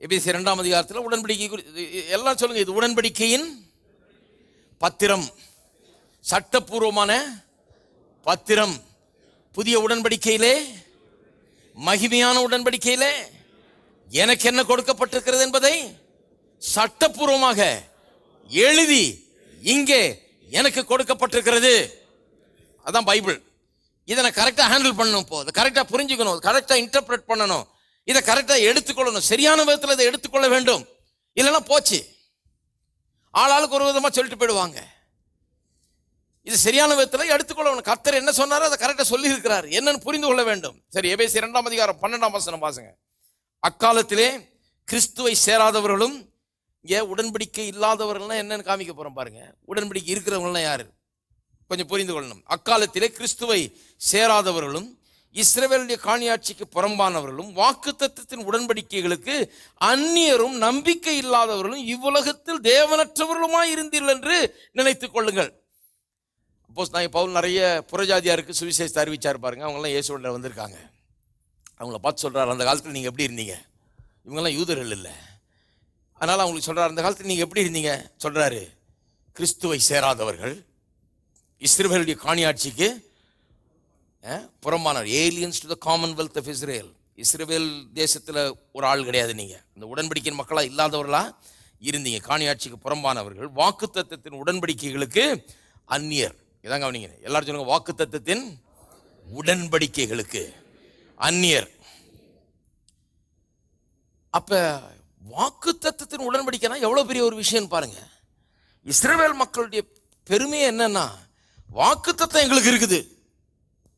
எபேசியர் 2ஆம் அதிகாரத்தில் உடன்படிக்கை எல்லாம் சொல்லுங்க. இது உடன்படிக்கையின் பத்திரம், சட்டப்பூர்வமான பத்திரம். புதிய உடன்படிக்கையிலே, மகிமையான உடன்படிக்கையிலே எனக்கு என்ன கொடுக்கப்பட்டிருக்கிறது என்பதை சட்டப்பூர்வமாக எழுதி இங்கே எனக்கு கொடுக்கப்பட்டிருக்கிறது. அதான் பைபிள். இதை நான் கரெக்டாக ஹேண்டில் பண்ணணும், போது கரெக்டாக புரிஞ்சுக்கணும், கரெக்டாக இன்டர்பிரட் பண்ணணும், இதை கரெக்டாக எடுத்துக்கொள்ளணும், சரியான விதத்தில் இதை எடுத்துக்கொள்ள வேண்டும். இல்லைன்னா போச்சு, ஆளாளுக்கு ஒரு விதமாக சொல்லிட்டு போயிடுவாங்க. இது சரியான விதத்தில் எடுத்துக்கொள்ளணும். கர்த்தர் என்ன சொன்னாரோ அதை கரெக்டாக சொல்லி இருக்கிறார், என்னன்னு புரிந்து கொள்ள வேண்டும். சரி, எபேசியர் 2ஆம் அதிகாரம் 12ஆம் வசனம் வாசிங்க. அக்காலத்திலே கிறிஸ்துவை சேராதவர்களும், உடன்படிக்கை இல்லாதவர்கள்னா என்னன்னு காமிக்க போறோம் பாருங்க. உடன்படிக்கை இருக்கிறவங்களாம் யாரு கொஞ்சம் புரிந்து கொள்ளணும். அக்காலத்திலே கிறிஸ்துவை சேராதவர்களும், இஸ்ரவேலுடைய காணியாட்சிக்கு புறம்பானவர்களும், வாக்குத்தத்தத்தின் உடன்படிக்கைகளுக்கு அந்நியரும், நம்பிக்கை இல்லாதவர்களும், இவ்வுலகத்தில் தேவனற்றவர்களுமாய் இருந்தீர்கள் என்று நினைத்துக் கொள்ளுங்கள். பவுல் நிறைய புறஜாதியாருக்கு சுவிசேஷத்தை அறிவிச்சார் பாருங்க. அவங்கெல்லாம் இயேசுவோட வந்திருக்காங்க. அவங்கள பார்த்து சொல்றாரு, அந்த காலத்தில் நீங்க எப்படி இருந்தீங்க? இவங்கெல்லாம் யூதர்கள் இல்லை, அதனால அவங்களுக்கு சொல்றாரு, அந்த காலத்தில் நீங்க எப்படி இருந்தீங்க சொல்றாரு. கிறிஸ்துவை சேராதவர்கள், இஸ்ரவேலுடைய காணியாட்சிக்கு புறம்பானவர், aliens to the commonwealth of Israel. இஸ்ரவேல் தேசத்தில் ஒரு ஆள் கிடையாது, நீங்க இந்த உடன்படிக்கையின் மக்களா இல்லாதவர்களா இருந்தீங்க. காணியாட்சிக்கு புறம்பானவர்கள், வாக்குத்தத்தத்தின் உடன்படிக்கைகளுக்கு அந்நியர். இதான் கவனிங்க, எல்லாரும் சொல்லுங்க, வாக்குத்தத்தத்தின் உடன்படிக்கைகளுக்கு அந்நியர். அப்ப வாக்குத்தத்தத்தின் உடன்படிக்கைனா எவ்வளவு பெரிய ஒரு விஷயம் பாருங்க. இஸ்ரவேல் மக்களுடைய பெருமை என்னன்னா, வாக்குத்தத்தம் எங்களுக்கு இருக்குது.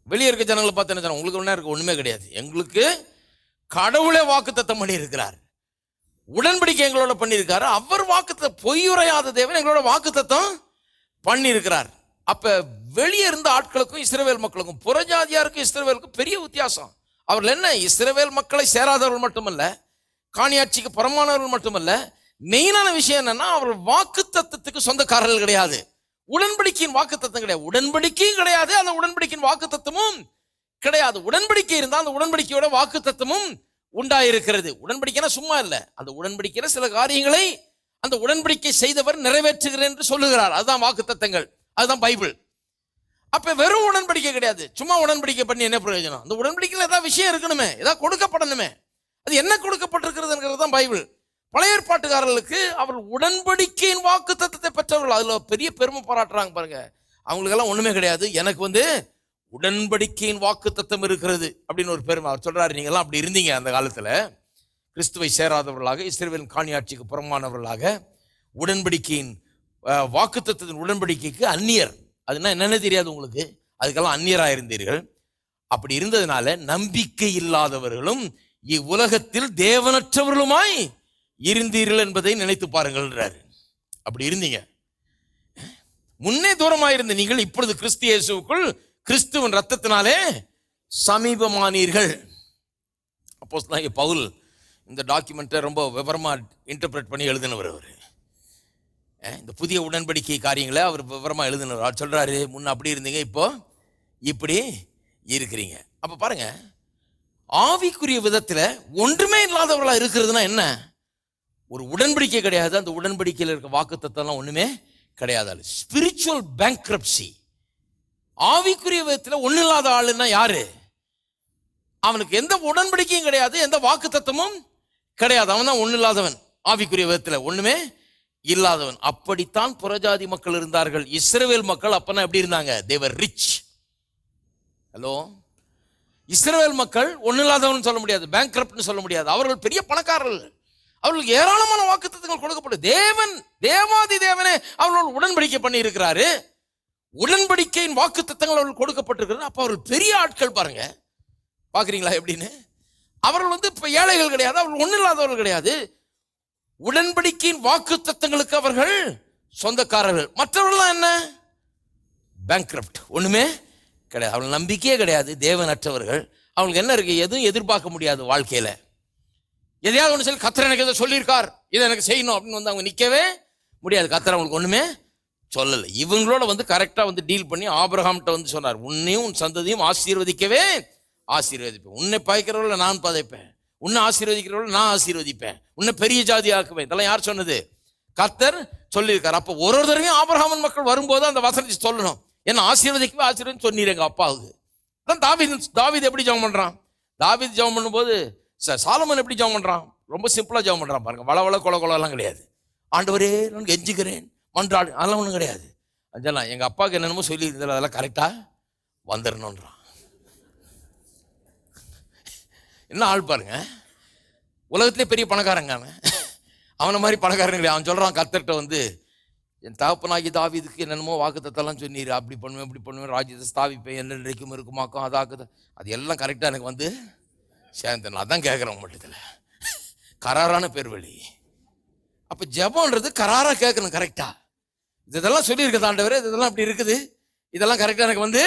வெளியே இருக்க ஜனங்களை பார்த்து என்ன சொன்னா, உங்களுக்கு ஒன்றா இருக்க ஒண்ணுமே கிடையாது, எங்களுக்கு கடவுளே வாக்குத்தத்தம் பண்ணி இருக்கிறார், உடன்படிக்கை எங்களோட பண்ணியிருக்காரு. அவர் வாக்குத்தத்தம், பொய்யுரையாத தேவன் எங்களோட வாக்குத்தத்தம் பண்ணி இருக்கிறார். அப்ப வெளியே இருந்த ஆட்களுக்கும் இஸ்ரவேல் மக்களுக்கும், புறஜாதியாருக்கும் இஸ்ரவேலுக்கும் பெரிய வித்தியாசம். அவர்கள் என்ன, இஸ்ரவேல் மக்களை சேராதவர்கள் மட்டுமல்ல, காணியாட்சிக்கு புறமானவர்கள் மட்டுமல்ல, மெயினான விஷயம் என்னன்னா, அவர்கள் வாக்குத்தத்தத்துக்கு சொந்தக்காரர்கள் கிடையாது, உடன்படிக்கையின் வாக்குத்தத்தம் கிடையாது, உடன்படிக்கையும் கிடையாது, அந்த உடன்படிக்கையின் வாக்குத்தத்தமும் கிடையாது. உடன்படிக்கை இருந்தால் அந்த உடன்படிக்கையோட வாக்குத்தத்தமும் உண்டாயிருக்கிறது. உடன்படிக்கைனா சும்மா இல்லை, அந்த உடன்படிக்கையில சில காரியங்களை அந்த உடன்படிக்கை செய்தவர் நிறைவேற்றுகிறேன் என்று சொல்லுகிறார். அதுதான் வாக்குத்தத்தங்கள், அதுதான் பைபிள். அப்ப வெறும் உடன்படிக்கை கிடையாது, சும்மா உடன்படிக்கை பண்ணி என்ன பிரயோஜனம்? அந்த உடன்படிக்கையில் ஏதாவது விஷயம் இருக்கணுமே, ஏதாவது கொடுக்கப்படணுமே. அது என்ன கொடுக்கப்பட்டிருக்கிறது தான் பைபிள். பழைய ஏற்பாட்டுக்காரர்களுக்கு அவர் உடன்படிக்கையின் வாக்குத்தத்தத்தை பெற்றவர்கள், அதுல பெரிய பெருமை பாராட்டுறாங்க பாருங்க. அவங்களுக்கெல்லாம் ஒண்ணுமே கிடையாது, எனக்கு உடன்படிக்கையின் வாக்குத்தத்தம் இருக்கிறது அப்படின்னு ஒரு பெருமை. அவர் சொல்றாரு, நீங்க எல்லாம் அப்படி இருந்தீங்க அந்த காலத்துல, கிறிஸ்துவை சேராதவர்களாக, இஸ்ரவேலின் காணியாட்சிக்கு புறம்பானவர்களாக, உடன்படிக்கையின் வாக்குத்தத்தத்தின் உடன்படிக்கைக்கு அந்நியர். அதுனா என்னன்னு தெரியாது உங்களுக்கு, அதுக்கெல்லாம் அந்நியராக இருந்தீர்கள். அப்படி இருந்ததுனால நம்பிக்கை இல்லாதவர்களும் இவ்வுலகத்தில் தேவனற்றவர்களுமாய் இருந்தீர்கள் என்பதை நினைத்து பாருங்கள். அப்படி இருந்தீங்க, முன்னே தூரமாயிருந்த நீங்கள் இப்பொழுது கிறிஸ்து இயேசுவுக்குள் கிறிஸ்துவின் ரத்தத்தினாலே சமீபமானீர்கள். அப்போஸ்தலனாகிய பவுல் இந்த டாக்குமெண்ட்டை ரொம்ப விவரமா இன்டர்பிரட் பண்ணி எழுதினவர். அவர் இந்த புதிய உடன்படிக்கை காரியங்களை அவர் விவரமா எழுதினவர். அவர் சொல்றாரு, முன்ன அப்படி இருந்தீங்க, இப்போ இப்படி இருக்கிறீங்க. அப்ப பாருங்க, ஆவிக்குரிய விதத்துல ஒன்றுமே இல்லாதவர்களா இருக்கிறதுனா என்ன? ஒரு உடன்படிக்கை கிடையாது, அந்த உடன்படிக்கையில் இருக்க வாக்குத்தத்தம் ஒண்ணுமே கிடையாது. Spiritual bankruptcy. ஆவிக்குரிய விதத்துல ஒண்ணு இல்லாத ஆளுன்னா யாரு? அவனுக்கு எந்த உடன்படிக்கையும் கிடையாது, எந்த வாக்குத்தத்தமும் கிடையாது, அவன் தான் ஒண்ணு இல்லாதவன், ஆவிக்குரிய விதத்துல ஒண்ணுமே இல்லாதவன். அப்படித்தான் புறஜாதி மக்கள் இருந்தார்கள். இஸ்ரவேல் மக்கள் அப்பனா எப்படி இருந்தாங்க? they were rich. ஹலோ, இஸ்ரவேல் மக்கள் ஒண்ணு இல்லாதவன் சொல்ல முடியாது, பேங்க்ரப்ட்னு சொல்ல முடியாது, அவர்கள் பெரிய பணக்காரர்கள். அவர்களுக்கு ஏராளமான வாக்குத்தத்தங்கள் கொடுக்கப்படும். தேவாதி தேவனே அவர்களோடு உடன்படிக்கை பண்ணி இருக்கிறாரு. உடன்படிக்கையின் வாக்குத்தத்தங்கள் அவர்கள் கொடுக்கப்பட்டிருக்கிறது. அப்ப அவர்கள் பெரிய ஆட்கள் பாருங்க, பாக்குறீங்களா எப்படின்னு? அவர்கள் இப்ப ஏழைகள் கிடையாது, அவர்கள் ஒண்ணு இல்லாதவர்கள் கிடையாது. உடன்படிக்கையின் வாக்குத்தத்தங்களுக்கு அவர்கள் சொந்தக்காரர்கள். மற்றவர்கள் என்ன? பேங்க்ரப்ட், ஒண்ணுமே கிடையாது, அவர்கள் நம்பிக்கையே கிடையாது, தேவனற்றவர்கள். அவங்களுக்கு என்ன இருக்கு? எதுவும் எதிர்பார்க்க முடியாது வாழ்க்கையில. எதையாவது ஒன்று சொல்லி கர்த்தர் எனக்கு இதை சொல்லியிருக்கார், இதை எனக்கு செய்யணும் அப்படின்னு வந்து அவங்க நிற்கவே முடியாது. கர்த்தர் அவங்களுக்கு ஒன்றுமே சொல்லலை. இவங்களோட வந்து கரெக்டாக வந்து டீல் பண்ணி ஆபிரகாம்கிட்ட வந்து சொன்னார், உன்னையும் உன் சந்ததியும் ஆசீர்வதிக்கவே ஆசீர்வதிப்பேன், உன்னை பாய்க்கிறவர்கள நான் பதைப்பேன், உன்னை ஆசீர்வதிக்கிறவர்கள நான் ஆசீர்வதிப்பேன், உன்னை பெரிய ஜாதி ஆக்குவேன். இதெல்லாம் யார் சொன்னது? கர்த்தர் சொல்லியிருக்கார். அப்போ ஒரு தடவையும் ஆபிரகாமின் மக்கள் வரும்போது அந்த வசனத்தை சொல்லணும். என்ன ஆசீர்வதிக்கவே ஆசீர்வதின்னு சொன்னீர் எங்க அப்பாவுக்கு. அதான் தாவீது எப்படி ஜெபம் பண்றான்? தாவீது ஜெபம் பண்ணும்போது சாலமன் எப்படி ஜெபம் பண்றான்? ரொம்ப சிம்பிளா ஜெபம் பண்றான் பாருங்க. வள கொலெல்லாம் கிடையாது. ஆண்டவரே நான் எஞ்சுகிறேன் மன்றாடு, அதெல்லாம் ஒன்றும் கிடையாது. அதெல்லாம் எங்க அப்பாவுக்கு என்னென்னமோ சொல்லி இருந்தாலும் அதெல்லாம் கரெக்டா வந்துடணும்ன்றான். என்ன ஆள் பாருங்க, உலகத்திலே பெரிய பணக்காரங்க அவனை மாதிரி பணக்காரன் கிடையாது. அவன் சொல்றான் கர்த்தர்கிட்ட வந்து, என் தகப்பனாகி தாவீதுக்கு என்னென்னமோ வாக்குத்தத்தெல்லாம் சொன்னீர், அப்படி பண்ணுவேன் இப்படி பண்ணுவேன், ராஜ்யத்தை ஸ்தாபிப்பேன், என்னென்றைக்கும் இருக்குமாக்கும், அதாக்குது, அது எல்லாம் கரெக்டாக எனக்கு வந்து சேர்ந்தேன். அதான் கேட்குறேன் மட்டுத்தில் கராரான பேர் வழி. அப்போ ஜெபம்ன்றது கராராக கேட்கணும் கரெக்டா. இதெல்லாம் சொல்லியிருக்குது ஆண்டவரே, இதெல்லாம் அப்படி இருக்குது, இதெல்லாம் கரெக்டாக எனக்கு வந்து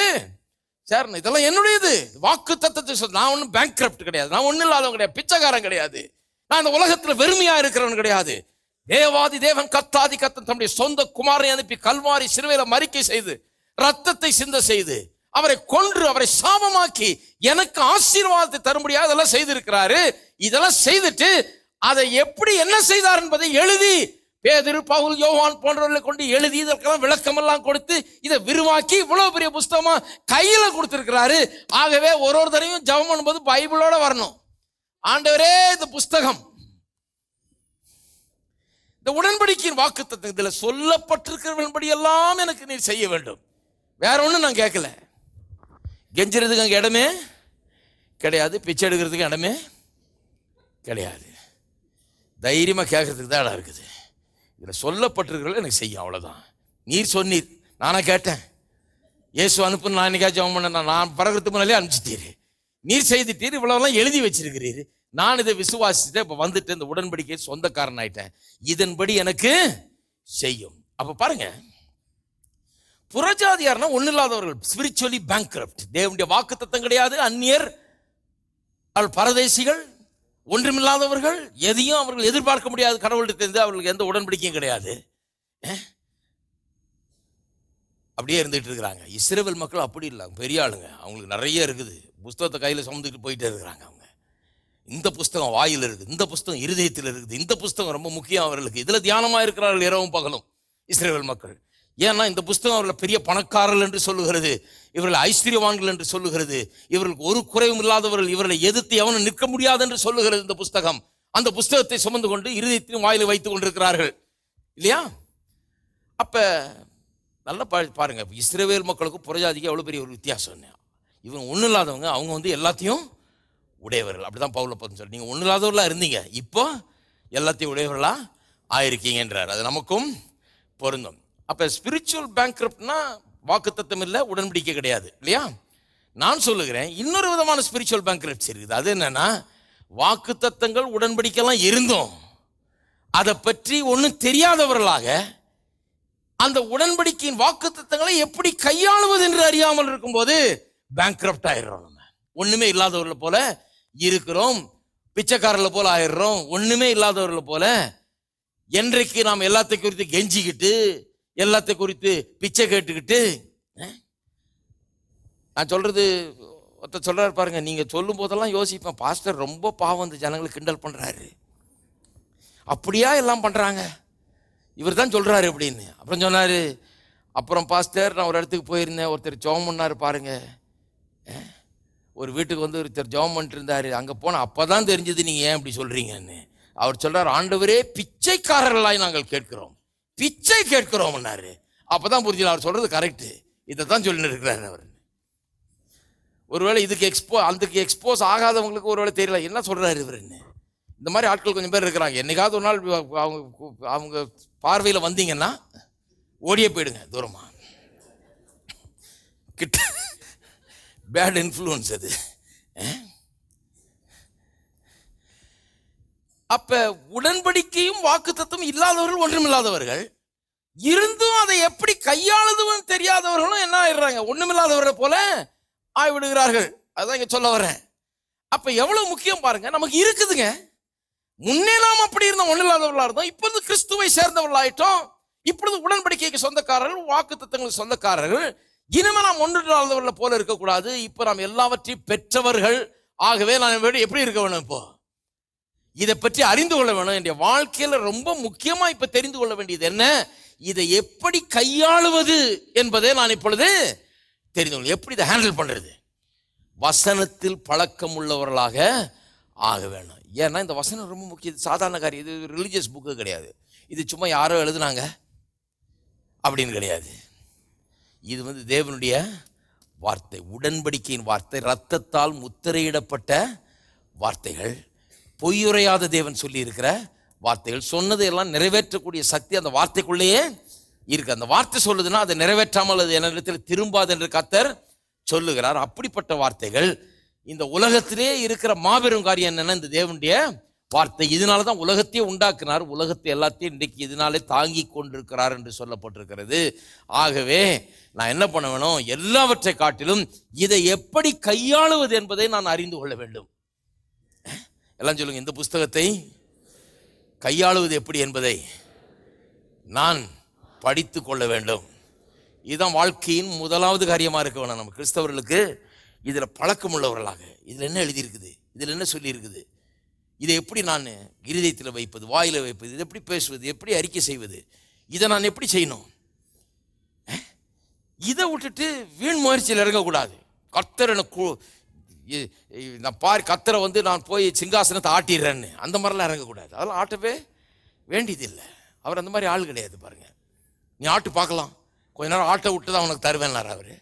சேரணும், இதெல்லாம் என்னுடையது. வாக்கு தத்தத்தை சொல். நான் ஒன்றும் பேங்க்ரப்ட் கிடையாது, நான் ஒன்றும் இல்லாதவன் கிடையாது, பிச்சைக்காரன் கிடையாது, நான் இந்த உலகத்தில் வெறுமையா இருக்கிறவன் கிடையாது. தேவாதி தேவன் கத்தாதி கத்தன் தம்முடைய சொந்த குமாரை அனுப்பி கல்வாரி சிலுவையில மரிக்கை செய்து ரத்தத்தை சிந்த செய்து அவரை கொன்று அவரை சாபமாக்கி எனக்கு ஆசீர்வாதத்தை தரும்படியாக அதெல்லாம் செய்திருக்கிறாரு. இதெல்லாம் செய்துட்டு அதை எப்படி என்ன செய்தார் என்பதை எழுதி பேதுரு பவுல் யோவான் போன்றவர்களை கொண்டு எழுதி இதற்கெல்லாம் விளக்கமெல்லாம் கொடுத்து இதை விரிவாக்கி இவ்வளவு பெரிய புஸ்தகமா கையில கொடுத்திருக்கிறாரு. ஆகவே ஒரு தடவையும் ஜெபம் பண்ணும்போது பைபிளோட வரணும். ஆண்டவரே இந்த புஸ்தகம், இந்த உடன்படிக்கையின் வாக்குத்தத்தத்தில் சொல்லப்பட்டிருக்கிறபடி எல்லாம் எனக்கு நீ செய்ய வேண்டும். வேற ஒன்றும் நான் கேட்கல. கெஞ்சுறதுக்கு அங்கே இடமே கிடையாது, பிச்சை எடுக்கிறதுக்கு இடமே கிடையாது. தைரியமாக கேட்கறதுக்கு தான் இடம் இருக்குது. இதில் சொல்லப்பட்டிருக்கிறது எனக்கு செய்யும், அவ்வளோதான். நீர் சொன்னீர், நானா கேட்டேன். இயேசு அனுப்புன்னு நான் என்னைக்காச்சும் ஜெபம் பண்ண? நான் பறக்கிறதுக்கு முன்னாலே அனுப்பிச்சிட்டீர், நீர் செய்துட்டீர், இவ்வளோலாம் எழுதி வச்சிருக்கிறீர். நான் இதை விசுவாசிச்சுட்டு இப்போ வந்துட்டு இந்த உடன்படிக்கை சொந்தக்காரன் ஆயிட்டேன், இதன்படி எனக்கு செய்யும். அப்போ பாருங்க, புறஜாதியார்னா ஒன்றும் இல்லாதவர்கள், ஸ்பிரிச்சுவலி பேங்க்ரப்ட். தேவனுடைய வாக்குத்தத்தம் கிடையாது, அந்நியர், பரதேசிகள், ஒன்றுமில்லாதவர்கள், எதையும் அவர்கள் எதிர்பார்க்க முடியாது கடவுள்கிட்ட இருந்து. அவர்களுக்கு எந்த உடன்படிக்கையும் கிடையாது, அப்படியே இருந்துட்டு இருக்கிறாங்க. இஸ்ரவேல் மக்கள் அப்படி இல்லை, பெரிய ஆளுங்க, அவங்களுக்கு நிறைய இருக்குது. புஸ்தகத்தை கையில் சுமந்துட்டு போயிட்டே இருக்கிறாங்க. அவங்க இந்த புஸ்தகம் வாயில் இருக்குது, இந்த புஸ்தகம் இருதயத்தில் இருக்குது, இந்த புஸ்தகம் ரொம்ப முக்கியம் அவர்களுக்கு. இதில் தியானமாக இருக்கிறார்கள் இரவும் பகலும் இஸ்ரவேல் மக்கள். ஏன்னா இந்த புஸ்தகம் அவர்களை பெரிய பணக்காரர்கள் என்று சொல்லுகிறது, இவர்களை ஐஸ்வர்யவான்கள் என்று சொல்லுகிறது, இவர்களுக்கு ஒரு குறைவும் இல்லாதவர்கள், இவர்களை எதிர்த்து எவனும் நிற்க முடியாது என்று சொல்லுகிறது இந்த புஸ்தகம். அந்த புஸ்தகத்தை சுமந்து கொண்டு இருதயத்திலும் வாயில் வைத்துக் கொண்டிருக்கிறார்கள் இல்லையா? அப்ப நல்லா பாருங்க, இஸ்ரவேல் மக்களுக்கும் புறஜாதிக்கு எவ்வளவு பெரிய ஒரு வித்தியாசம். இவங்க ஒன்றும் இல்லாதவங்க, அவங்க வந்து எல்லாத்தையும் உடையவர்கள். அப்படிதான் பவுல் அப்போஸ்தலன் சொல்லி, நீங்க ஒன்றும் இல்லாதவர்களா இருந்தீங்க, இப்போ எல்லாத்தையும் உடையவர்களா ஆயிருக்கீங்கன்றார். அது நமக்கும் பொருந்தும். அப்ப ஸ்பிரிச்சுவல் பேங்க்ரப்ட்னா வாக்குத்தத்தம் இல்லை, உடன்படிக்கை கிடையாது இல்லையா? நான் சொல்லுகிறேன் இன்னொரு விதமான ஸ்பிரிச்சுவல் பேங்க்ரப்ட்ஸ் இருக்குது. அது என்னன்னா, வாக்குத்தத்தங்கள் உடன்படிக்கைலாம் இருந்தோம், அதை பற்றி ஒன்றும் தெரியாதவர்களாக அந்த உடன்படிக்கையின் வாக்குத்தத்தங்களை எப்படி கையாளுவது என்று அறியாமல் இருக்கும்போது பேங்க்ரப்ட் ஆயிடுறோம். நம்ம ஒண்ணுமே இல்லாதவர்களை போல இருக்கிறோம், பிச்சைக்காரர்களை போல ஆயிடுறோம், ஒண்ணுமே இல்லாதவர்களை போல. என்றைக்கு நாம் எல்லாத்தையும் குறித்து கெஞ்சிக்கிட்டு, எல்லாத்தையும் குறித்து பிச்சை கேட்டுக்கிட்டு, நான் சொல்றது ஒருத்தர் சொல்றாரு பாருங்க, நீங்க சொல்லும் போதெல்லாம் யோசிப்பேன், பாஸ்டர் ரொம்ப பாவம், இந்த ஜனங்களை கிண்டல் பண்றாரு, அப்படியா எல்லாம் பண்றாங்க, இவர் தான் சொல்றாரு அப்படின்னு. அப்புறம் சொன்னாரு, அப்புறம் பாஸ்டர் நான் ஒரு இடத்துக்கு போயிருந்தேன், ஒருத்தர் ஜெபம் பண்ணாரு பாருங்க, ஒரு வீட்டுக்கு வந்து ஒருத்தர் ஜெபம் பண்ணிட்டு இருந்தாரு, அங்க போன அப்பதான் தெரிஞ்சது நீங்க ஏன் இப்படி சொல்றீங்கன்னு. அவர் சொல்றாரு, ஆண்டவரே பிச்சைக்காரர்களாய் நாங்கள் கேட்கிறோம், பிச்சை கேட்கிறோம்னாரு. அப்பதான் புரிஞ்சு அவர் சொல்றது கரெக்ட், இதைத்தான் சொல்லிட்டு இருக்கிறாரு அவர். ஒருவேளை இதுக்கு அதுக்கு எக்ஸ்போஸ் ஆகாதவங்களுக்கு ஒருவேளை தெரியல என்ன சொல்றாரு இவருன்னு. இந்த மாதிரி ஆட்கள் கொஞ்சம் பேர் இருக்கிறாங்க. என்னைக்காவது ஒரு நாள் அவங்க பார்வையில் வந்தீங்கன்னா ஓடியே போயிடுங்க தூரமா, கிட்ட பேட் இன்ஃப்ளூயன்ஸ் அது. அப்ப உடன்படிக்கையும் வாக்குத்தத்தமும் இல்லாதவர்கள், ஒன்றுமில்லாதவர்கள் இருந்தும் அதை எப்படி கையாளுதுன்னு தெரியாதவர்களும் என்ன ஆயிடுறாங்க, ஒண்ணுமில்லாதவரை போல ஆய்விடுகிறார்கள். அதான் இங்க சொல்ல வரேன். அப்ப எவ்வளவு முக்கியம் பாருங்க, நமக்கு இருக்குதுங்க, முன்னே நாம் அப்படி இருந்தோம், ஒண்ணு இல்லாதவர்களா இருந்தோம். இப்பொழுது கிறிஸ்துவை சேர்ந்தவர்களாயிட்டோம். இப்பொழுது உடன்படிக்கைக்கு சொந்தக்காரர்கள், வாக்கு தத்தங்களுக்கு சொந்தக்காரர்கள். இனிமே நாம் ஒன்று இல்லாதவர்களை போல இருக்கக்கூடாது. இப்ப நாம் எல்லாவற்றையும் பெற்றவர்கள். ஆகவே நான் எப்படி இருக்க வேணும்? இப்போ இதை பற்றி அறிந்து கொள்ள வேணும். என்னுடைய வாழ்க்கையில ரொம்ப முக்கியமா இப்ப தெரிந்து கொள்ள வேண்டியது என்ன? இதை எப்படி கையாளுவது என்பதை நான் இப்பொழுது தெரிந்து கொள்ள. எப்படி இதை ஹேண்டில் பண்றது? வசனத்தில் பழக்கம் உள்ளவர்களாக ஆக வேணும். ஏன்னா இந்த வசனம் ரொம்ப முக்கியம். சாதாரண காரியம். இது ரிலிஜியஸ் புக்கு கிடையாது. இது சும்மா யாரோ எழுதுனாங்க அப்படின்னு கிடையாது. இது தேவனுடைய வார்த்தை, உடன்படிக்கையின் வார்த்தை, இரத்தத்தால் முத்திரையிடப்பட்ட வார்த்தைகள், பொய்யுரையாத தேவன் சொல்லி இருக்கிற வார்த்தைகள். சொன்னதை எல்லாம் நிறைவேற்றக்கூடிய சக்தி அந்த வார்த்தைக்குள்ளேயே இருக்கு. அந்த வார்த்தை சொல்லுதுன்னா அதை நிறைவேற்றாமல் அது என்னிடத்தில் திரும்பாது என்று கர்த்தர் சொல்லுகிறார். அப்படிப்பட்ட வார்த்தைகள். இந்த உலகத்திலே இருக்கிற மாபெரும் காரியம் என்னன்னா இந்த தேவனுடைய வார்த்தை. இதனாலதான் உலகத்தையே உண்டாக்குனார். உலகத்தை எல்லாத்தையும் இன்றைக்கு இதனாலே தாங்கி கொண்டிருக்கிறார் என்று சொல்லப்பட்டிருக்கிறது. ஆகவே நான் என்ன பண்ண வேணும்? எல்லாவற்றை காட்டிலும் இதை எப்படி கையாளுவது என்பதை நான் அறிந்து கொள்ள வேண்டும். எல்லாம் சொல்லுங்க, இந்த புஸ்தகத்தை கையாளுவது எப்படி என்பதை நான் படித்து கொள்ள வேண்டும். இதுதான் வாழ்க்கையின் முதலாவது காரியமாக இருக்க வேணும். நம்ம கிறிஸ்தவர்களுக்கு இதில் பழக்கம் உள்ளவர்களாக, இதில் என்ன எழுதியிருக்குது, இதில் என்ன சொல்லியிருக்குது, இதை எப்படி நான் இருதயத்தில் வைப்பது, வாயில் வைப்பது, இதை எப்படி பேசுவது, எப்படி அறிக்கை செய்வது, இதை நான் எப்படி செய்யணும். இதை விட்டுட்டு வீண் முயற்சியில் இறங்கக்கூடாது. கர்த்தர் எனக்கு நான் கர்த்தரை நான் போய் சிங்காசனத்தை ஆட்டிடுறேன்னு அந்த மாதிரிலாம் இறங்கக்கூடாது. அதெல்லாம் ஆட்டவே வேண்டியதில்லை. அவர் அந்த மாதிரி ஆள் கிடையாது. பாருங்க, நீ ஆட்டு பார்க்கலாம், கொஞ்ச நேரம் ஆட்டை விட்டு தான் அவனுக்கு தருவேன்னார். அவர்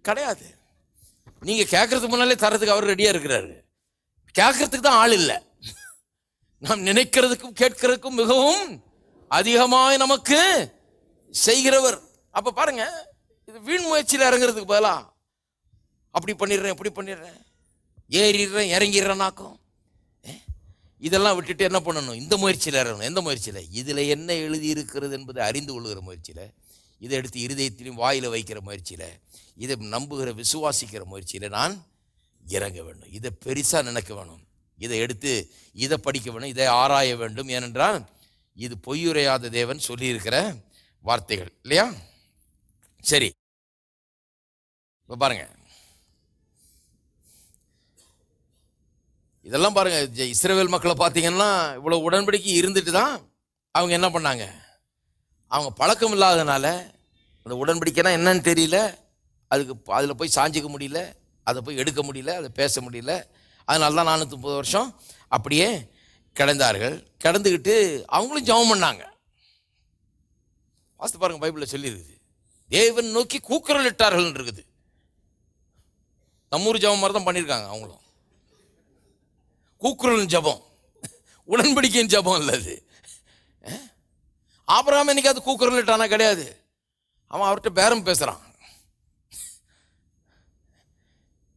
கிடையாது. நீங்க கேட்கறதுக்கு முன்னாலே தரத்துக்கு அவர் ரெடியா இருக்கிறாரு. கேட்கறதுக்கு தான் ஆள் இல்லை. நாம் நினைக்கிறதுக்கும் கேட்கிறதுக்கும் மிகவும் அதிகமாய் நமக்கு செய்கிறவர். அப்ப பாருங்க, இது வீண் முயற்சியில் இறங்குறதுக்கு பதிலா அப்படி பண்ணிடுறேன், இப்படி பண்ணிடுறேன், ஏறிடுறேன், இறங்கிடுறேன்னாக்கும் இதெல்லாம் விட்டுட்டு என்ன பண்ணணும்? இந்த முயற்சியில் இறங்கணும். எந்த முயற்சியில்? இதில் என்ன எழுதி இருக்கிறது என்பதை அறிந்து கொள்கிற முயற்சியில், இதை எடுத்து இருதயத்திலையும் வாயில் வைக்கிற முயற்சியில், இதை நம்புகிற விசுவாசிக்கிற முயற்சியில் நான் இறங்க வேண்டும். இதை பெருசாக நினைக்க வேணும். இதை எடுத்து இதை படிக்க வேணும், இதை ஆராய வேண்டும். ஏனென்றால் இது பொய்யுரையாத தேவன் சொல்லியிருக்கிற வார்த்தைகள் இல்லையா? சரி, இப்போ பாருங்க, இதெல்லாம் பாருங்க. இஸ்ரவேல் மக்களை பார்த்தீங்கன்னா இவ்வளோ உடன்படிக்கை இருந்துட்டு தான் அவங்க என்ன பண்ணாங்க? அவங்க பழக்கம் இல்லாதனால அந்த உடன்படிக்கைனா என்னன்னு தெரியல, அதில் போய் சாஞ்சிக்க முடியல, அதை போய் எடுக்க முடியல, அதை பேச முடியல. அதனால தான் 430 வருஷம் அப்படியே கிடந்தார்கள். கிடந்துக்கிட்டு அவங்களும் ஜெபம் பண்ணாங்க. வாசித்து பாருங்க, பைபிளில் சொல்லியிருக்குது. தேவன் நோக்கி கூக்குரல் இட்டார்கள் இருக்குது. நம்மூர் ஜெபம் மாதிரி தான் பண்ணியிருக்காங்க. அவங்களும் கூக்குரல் ஜெபம், உடன்படிக்கையின் ஜெபம் இல்லை அது. ஆபிரகாம் இன்னைக்கு அது கூக்குரல் இட்டானா கிடையாது. அவன் அவர்கிட்ட பேரம் பேசுறான்.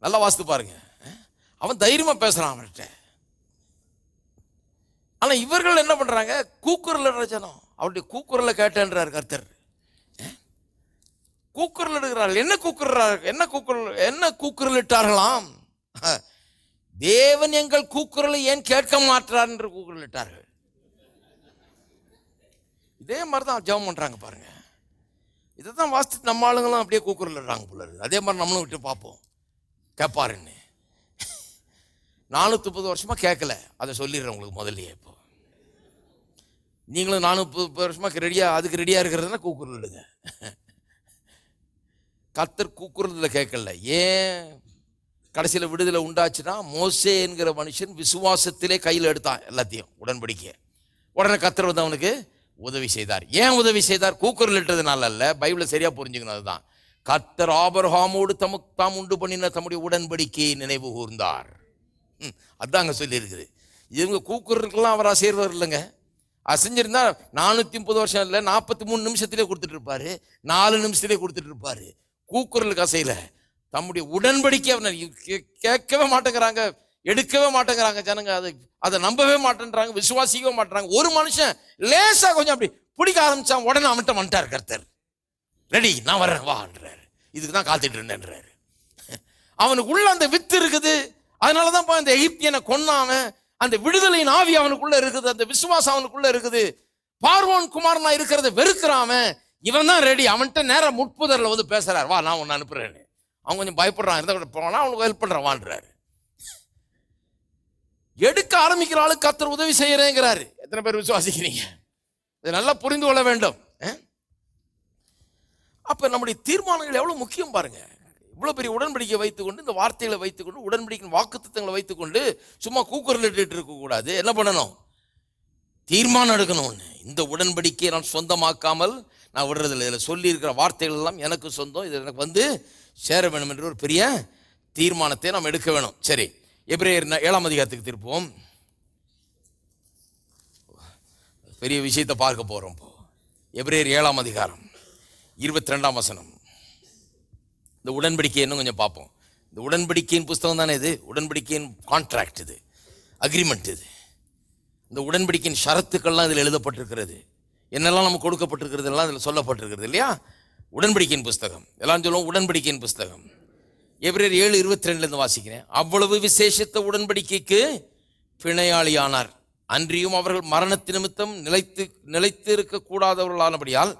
நல்லா வாசித்து பாருங்க, அவன் தைரியமா பேசுறான் அவர்கிட்ட. ஆனா இவர்கள் என்ன பண்றாங்க? கூக்குரல் ஜனம். அவருடைய கூக்குரலை கேட்டேன்றார் கர்த்தர். கூக்குரல் எடுக்கிறார்கள். என்ன கூக்குரல் இட்டார்களாம்? தேவன் எங்கள் கூக்குரலை ஏன் கேட்க மாட்டார் என்று கூக்குரல் இட்டார்கள். இதே மாதிரிதான் ஜெபம் பண்றாங்க பாருங்க. இதைதான் வாசித்து நம்ம ஆளுங்களும் அப்படியே கூக்குரல் இடுறாங்க போல இருக்கு. அதே மாதிரி நம்மளும் விட்டு பார்ப்போம், கேட்பாருன்னு. 430 வருஷமா கேட்கல, அதை சொல்லிடுறேன் உங்களுக்கு முதல்லயே. இப்போ நீங்களும் 430 வருஷமா அதுக்கு ரெடியா இருக்கிறதுனா கூக்குரல் இடுங்க. கர்த்தர் கூக்குரல் கேட்கல. ஏன் கடைசியில் விடுதலை உண்டாச்சுன்னா, மோசே என்கிற மனுஷன் விசுவாசத்திலே கையில் எடுத்தான் எல்லாத்தையும், உடன்படிக்க. உடனே கர்த்தர் அவனுக்கு உதவி செய்தார். ஏன் உதவி செய்தார்? கூக்குரல் இட்டதுனால அல்ல. பைபிளை சரியா புரிஞ்சுக்கணும். அதுதான் கர்த்தர் ஆபிரகாமோடு தாம் உண்டு பண்ணின தம்முடைய உடன்படிக்கையை நினைவு கூர்ந்தார். அதாங்க சொல்லி இருக்குது. இவங்க கூக்குறதுக்கெல்லாம் அவர் அசைறவர் இல்லைங்க. அசைஞ்சிருந்தா 430 வருஷம் இல்லை, 43 நிமிஷத்திலே கொடுத்துட்டு இருப்பாரு, 4 நிமிஷத்திலே கொடுத்துட்டு இருப்பாரு. கூக்குறலுக்கு அசையில தம்முடைய உடன்படிக்கை கேட்கவே மாட்டேங்கிறாங்க, எடுக்கவே மாட்டேங்கிறாங்க ஜனங்க. அதை நம்பவே மாட்டேன்றாங்க, விசுவாசிக்கவே மாட்டேறாங்க. ஒரு மனுஷன் லேசா கொஞ்சம் அப்படி பிடிக்க ஆரம்பிச்சான், உடனே அவன்கிட்ட வந்துட்டார் கர்த்தர். ரெடி, நான் வர்றேன் வான்றாரு. இதுக்கு தான் காத்துட்டு இருந்தேன்றாரு. அவனுக்கு உள்ள அந்த வித்து இருக்குது. அதனாலதான் இந்த எகிப்தியனை கொன்னாம அந்த விடுதலையின் ஆவி அவனுக்குள்ள இருக்குது, அந்த விசுவாசம் அவனுக்குள்ள இருக்குது. பார்வோன் குமாரனா இருக்கிறத வெறுக்கிறாம இவன் தான் ரெடி. அவன்கிட்ட நேரம் முட்புதர்ல வந்து பேசுறாரு, வா நான் உன்னை அனுப்புறேன்னு. அவன் கொஞ்சம் பயப்படுறான், இருந்தா போனா அவனுக்கு ஹெல்ப் பண்றான் வாழ்றாரு. எடுக்க ஆரம்பிக்கிற ஆளுக்கு கர்த்தர் உதவி செய்யறேங்கிறாரு. எத்தனை பேர் விசுவாசிக்கிறீங்க? இதை நல்லா புரிந்து கொள்ள வேண்டும். அப்ப நம்முடைய தீர்மானங்கள் எவ்வளவு முக்கியம் பாருங்க. இவ்வளவு பெரிய உடன்படிக்கை வைத்துக்கொண்டு, இந்த வார்த்தைகளை வைத்துக்கொண்டு, உடன்படிக்கை வாக்குத்தத்தங்களை வைத்துக்கொண்டு சும்மா கூக்குரல் இட்டு இருக்க கூடாது. என்ன பண்ணணும்? தீர்மானம் எடுக்கணும். இந்த உடன்படிக்கையை நான் சொந்தமாக்காமல் நான் விடுறதில்லை. இதில் சொல்லி இருக்கிற வார்த்தைகள் எல்லாம் எனக்கு சொந்தம், இது எனக்கு வந்து சேர வேணும் என்ற ஒரு பெரிய தீர்மானத்தை நாம் எடுக்க வேணும். சரி, எபிரேயர் 7ஆம் அதிகாரத்துக்கு திருப்போம். பெரிய விஷயத்தை பார்க்க போறோம். எபிரேயர் 7ஆம் அதிகாரம் 22ஆம் வசனம். இந்த உடன்படிக்கை இன்னும் கொஞ்சம் பார்ப்போம். இந்த உடன்படிக்கையின் புஸ்தகம் தானே இது, உடன்படிக்கையின் கான்ட்ராக்ட், இது அக்ரிமெண்ட். இது இந்த உடன்படிக்கையின் ஷரத்துக்கள்லாம் இதில் எழுதப்பட்டிருக்கிறது. என்னெல்லாம் நமக்கு கொடுக்கப்பட்டிருக்கிறது எல்லாம் இதில் சொல்லப்பட்டிருக்கிறது இல்லையா? உடன்படிக்கையின் புஸ்தகம் எல்லாம் சொல்லுவோம். உடன்படிக்கையின் புஸ்தகம் எபிரேயர் 7:22 வாசிக்கிறேன். அவ்வளவு விசேஷித்த உடன்படிக்கைக்கு பிணையாளியானார், அன்றியும் அவர்கள் மரணத்து நிமித்தம் நிலைத்து இருக்க கூடாதவர்களானபடியால்